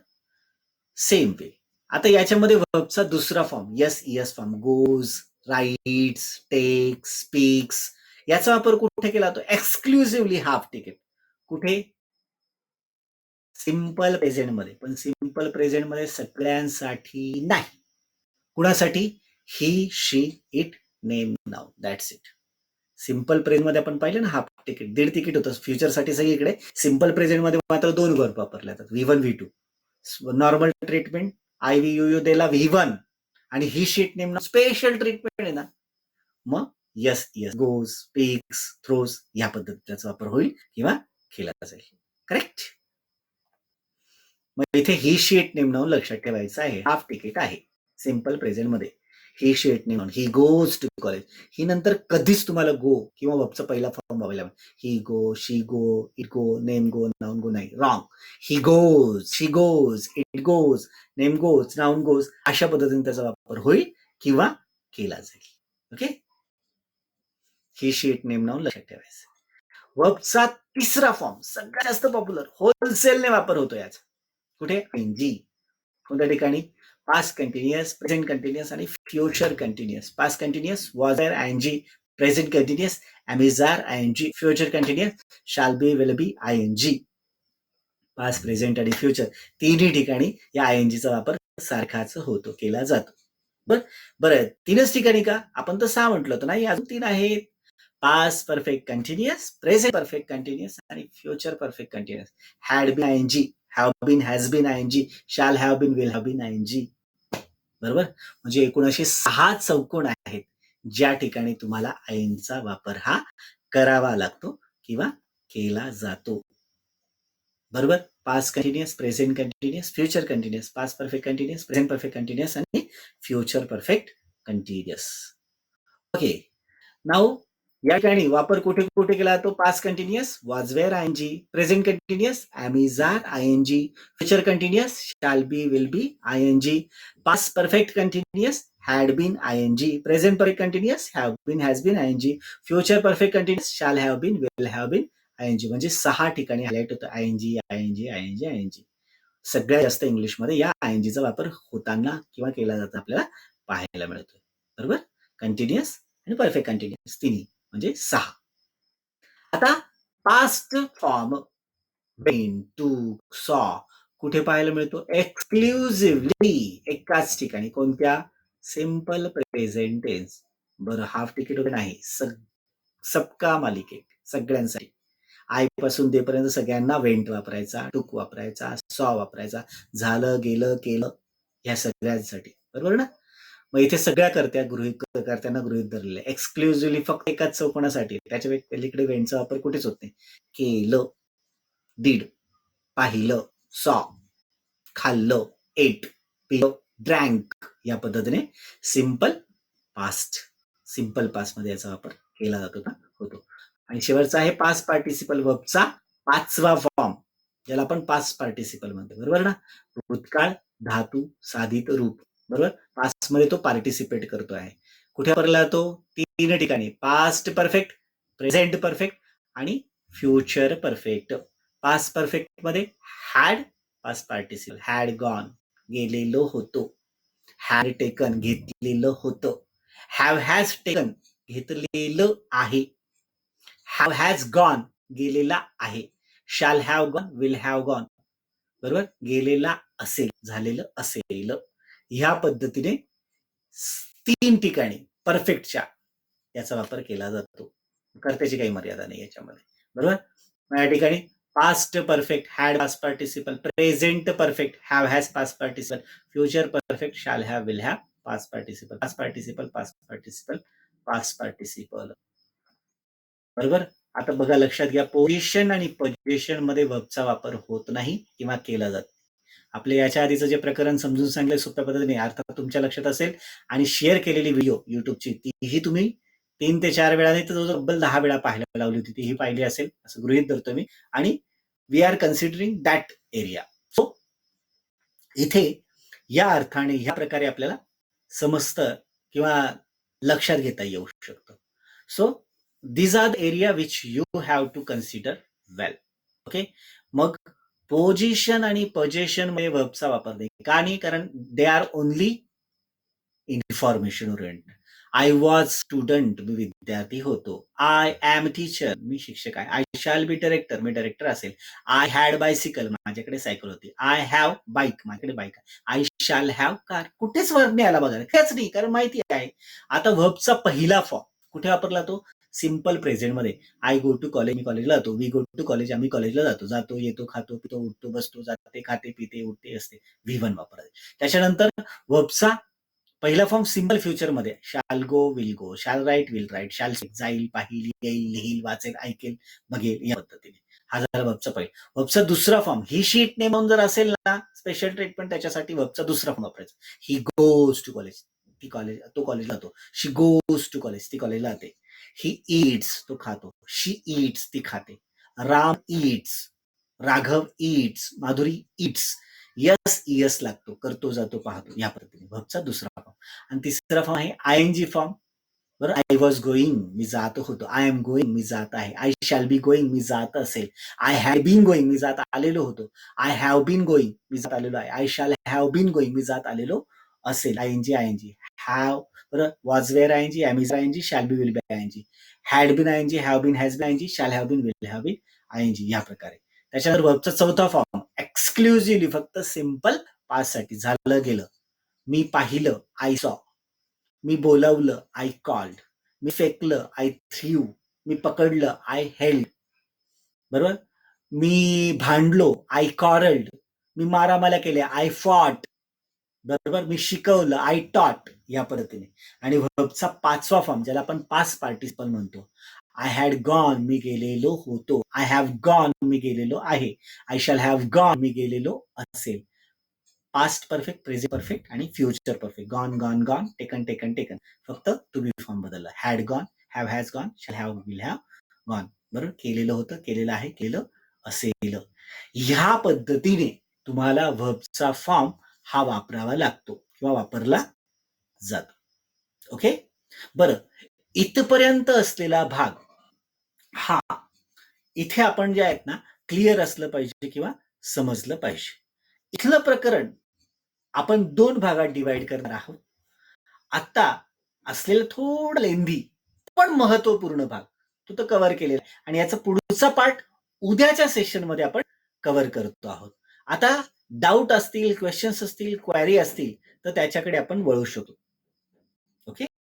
S1: सेम वे आता याच्यामध्ये वर्बचा दुसरा form yes form, goes, writes, takes, speaks, याचा वापर कुठे केला जातो? Exclusively half ticket. कुठे? सिंपल प्रेझेंट मध्ये. पण सिंपल प्रेझेंट मध्ये सगळ्यांसाठी नाही. कुणासाठी? He, she, it, name, noun, that's it. Simple present मध्ये आपण पाहिलं ना हाफ तिकीट, 1.5 तिकीट होतं फ्युचरसाठी सगळीकडे. सिंपल प्रेझेंट मध्ये मात्र 2 वर्ब वापरले जातात, V1, V2. Normal treatment I, we, you देला V1 आणि he she it name special treatment आहे ना, मग यस, गोज, स्पीक्स, थ्रोज या पद्धतीचा त्याचा वापर होईल किंवा केला जाईल. करेक्ट? मग इथे ही शीट नेम नाऊन लक्षात ठेवायचं आहे. हाफ तिकीट आहे सिंपल प्रेझेंट मध्ये. He she it name noun, he goes to college. ही नंतर कधीच तुम्हाला गो किंवा वर्बचा पहिला फॉर्म व्हावा लागेल. He go, she go, it go, name go, noun go नाही, wrong. He goes, she goes, it goes, name goes, noun goes अशा पद्धतीने त्याचा वापर होईल किंवा केला जाईल. Okay. He she it name noun लक्षात ठेवायचं. वर्बचा तिसरा फॉर्म सगळ्यात जास्त पॉप्युलर, होलसेलने वापर होतो याचा. कुठे? एनजी. कोणत्या ठिकाणी? पास्ट कंटिन्युअस, प्रेझेंट कंटिन्युअस आणि future continuous. Past continuous was are ING, present continuous am are ING, future continuous shall be, will be ING. Past, present आणि फ्युचर तिन्ही ठिकाणी या आयएनजीचा वापर सारखाच होतो, केला जातो. बरं, 3च ठिकाणी का? आपण तर 6 म्हटलं होतं, नाही अजून 3 आहेत. Past perfect continuous, present perfect continuous आणि future perfect continuous. Had been ING, have been, has been ING, shall have been, will have been ING. बरोबर. म्हणजे एकूण असे 6 चौकोन आहेत ज्या ठिकाणी तुम्हाला आयएनचा वापर हा करावा लागतो किंवा केला जातो. बरोबर. Past continuous, present continuous, future continuous, past perfect continuous, present perfect continuous आणि future perfect continuous. Okay. Now या ठिकाणी वापर कुठे कुठे केला जातो? Past continuous was were ING, present continuous am are ING, future continuous shall be will be ING, past perfect continuous had been ing, present perfect continuous have been, has been ing, future perfect continuous shall have been, will have been ing. म्हणजे 6 ठिकाणी highlight होतं ing. सगळ्यात जास्त इंग्लिशमध्ये या आयएनजीचा वापर होताना किंवा केला जातो आपल्याला पाहायला मिळतो. बरोबर. कंटिन्युअस आणि परफेक्ट कंटिन्युअस तिन्ही म्हणजे 6. आता पास्ट फॉर्म वेन, टू, सॉ कुठे पाहायला मिळतो? एक्सक्लुझिव्हली एकाच ठिकाणी. कोणत्या? Simple present tense. बरं, हाफ तिकीट वगैरे नाही, सबका मालिकेत सगळ्यांसाठी. आय पासून दे पर्यंत सगळ्यांना वेंट वापरायचा, टूक वापरायचा, सॉ वापरायचा, झालं गेलं केलं ह्या सगळ्यांसाठी. बरोबर ना? मग इथे सगळ्या कर्त्यांना गृहीत धरलेलं आहे. एक्सक्लुझिव्हली फक्त एकाच चौकोनासाठी, त्याच्या पलीकडे वेंटचा वापर कुठेच होत नाही. केलं, डीड, पाहिलं, सॉ, खाल्लं, एट, पिलं, ड्रँक या पद्धतीने सिंपल पास्ट मध्ये याचा वापर केला जातो का? होतो. आणि शेवटचा आहे पास्ट पार्टिसिपल वर्बचा 5वा फॉर्म, ज्याला आपण पास्ट पार्टिसिपल म्हणतो. बरोबर ना? भूतकाळ धातू साधित रूप. बरोबर. पास्ट मध्ये तो पार्टिसिपेट करतो आहे. कुठे वापरला जातो? 3 ठिकाणी. पास्ट परफेक्ट, प्रेझेंट परफेक्ट आणि फ्युचर परफेक्ट. पास्ट परफेक्ट मध्ये had, past participle, had gone गेलेलो होतो, हॅड टेकन घेतलेलं होतं, हॅव हॅज टेकन घेतलेलं आहे, हॅव हॅज गॉन गेलेला आहे, shall have gone, will have gone. बरोबर. गेलेला असेल, झालेलं असेल. ह्या पद्धतीने 3 ठिकाणी परफेक्टच्या याचा वापर केला जातो. कर्त्याची काही मर्यादा नाही याच्यामध्ये. बरोबर. या ठिकाणी past perfect had past participle, present perfect have has past participle, future perfect shall have, will have past participle, past participle, past participle, past participle. बरोबर. आता बघा, लक्षात घ्या, पोझिशन आणि पोझिशन मध्ये वर्बचा वापर होत नाही किंवा केला जात. आपल्या याच्या आधीचं जे प्रकरण समजून सांगले सोप्या पद्धतीने अर्थात तुमच्या लक्षात असेल, आणि शेअर केलेली व्हिडिओ युट्यूबची तीही तुम्ही 3 ते 4 वेळा नाही तर तब्बल 10 वेळा पाहायला लावली होती, तीही पाहिली असेल असं गृहीत धरतो मी. आणि we are considering that area. So इथे या अर्थाने ह्या प्रकारे आपल्याला समजतं किंवा लक्षात घेता येऊ शकतं. So these are the area which you have to consider well. Okay. मग पोझिशन आणि पोझिशन मध्ये वर्बचा वापर नाही. का नाही? कारण they are only information oriented. I was student, मी विद्यार्थी होतो. आय एम टीचर, मी शिक्षक आहे. आय शॅल बी डायरेक्टर, मी डायरेक्टर असेल. आय हॅड बायसिकल, माझ्याकडे सायकल होती. आय हॅव बाईक, माझ्याकडे बाईक आहे. I shall have car. कुठेच वर्ब नाही आला बघा, तेच नाही, कारण माहिती आहे. आता वर्बचा पहिला फॉर्म कुठे वापरला तो? सिंपल प्रेझेंट मध्ये. आय गो टू कॉलेज, मी कॉलेजला जातो. वी गो टू कॉलेज, आम्ही कॉलेजला जातो. जातो येतो, खातो पितो, उठतो बसतो, जाते खाते पिते उठते असते. V1 वापरायचे. त्याच्यानंतर वर्बचा पहिला फॉर्म सिंपल फ्युचर मध्ये. Shall go, will go, shall write, will write, shall जाईल, पाहिल, येईल, लिहिल, वाचेल, ऐकेल, बघेल, या पद्धतीने. हा झाला वर्बचा पहिला. वर्बचा दुसरा फॉर्म, ही शीट ने म्हणून जर असेल ना, स्पेशल ट्रीटमेंट त्याच्यासाठी वर्बचा दुसरा फॉर्म वापरायचा. ही गोज टू कॉलेज, तो कॉलेजला जातो. शी गोज टू कॉलेज, ती कॉलेजला जाते. ही ईट्स, तो खातो. शी ईट्स, ती खाते. Ram Yeats, Raghav Yeats, Madhuri Yeats. Yes लागतो, करतो जातो पाहतो, या पद्धतीने वर्बचा दुसरा फॉर्म. आणि तिसरा फॉर्म आहे आयएनजी फॉर्म. बरोबर. आय वॉज गोईंग, मी जात होतो. आय एम गोईंग, मी जात आहे. आय शॅल बी गोईंग, मी जात असेल. आय हॅव बीन गोईंग, मी जात आलेलो होतो. आय हॅव बीन गोईंग, मी जात आलेलो आहे. I shall have been going, मी जात आलेलो असेल. ING have. बरोबर. Was were ING, am is ING, shall be, will be ING, had been ING, have been, has been ING, shall have been, will have been ING, या प्रकारे. त्याच्यानंतर वर्बचा चौथा फॉर्म एक्सक्लुझिव्हली फक्त सिंपल पास्ट साठी. झालं गेलं. मी पाहिलं, आय सॉ. मी बोलावलं, आय कॉल्ड. मी फेकलं, आय थ्रू. मी पकडलं, आय हेल्ड. बरोबर. मी भांडलो, आय कॉरल्ड. मी मारामाऱ्या केल्या, आय फॉट. बरोबर. मी शिकवलं, आय टॉट. या पद्धतीने. आणि व्हर्बचा 5वा फॉर्म ज्याला आपण पास्ट पार्टिसिपल म्हणतो, आय हॅड गॉन, मी गेलेलो होतो. आय हॅव गॉन, मी गेलेलो आहे. आय शॅल हॅव गॉन, मी गेलेलो असेल. पास्ट परफेक्ट, प्रेझेंट परफेक्ट आणि future perfect. Gone, gone, gone. Taken, taken, taken. फक्त टू बी फॉर्म बदलला. Had gone, have has gone, shall have will have gone. बरोबर. केलेलं होतं, केलेलं आहे, केलं असेल. ह्या पद्धतीने तुम्हाला व्हर्बचा फॉर्म हा वापरावा लागतो किंवा वापरला जातो. ओके. बरं, इथपर्यंत असलेला भाग हा इथे आपण जे आहेत ना क्लिअर असलं पाहिजे किंवा समजलं पाहिजे. इथलं प्रकरण आपण 2 भागात डिवाइड करणार आहोत. आता असलेलं थोडं लेंदी पण महत्वपूर्ण भाग तो तर कव्हर केलेला आहे आणि याचा पुढचा पार्ट उद्याच्या सेशनमध्ये आपण कव्हर करतो आहोत. आता डाऊट असतील, क्वेश्चन्स असतील, क्वेरी असतील तर त्याच्याकडे आपण वळू शकतो.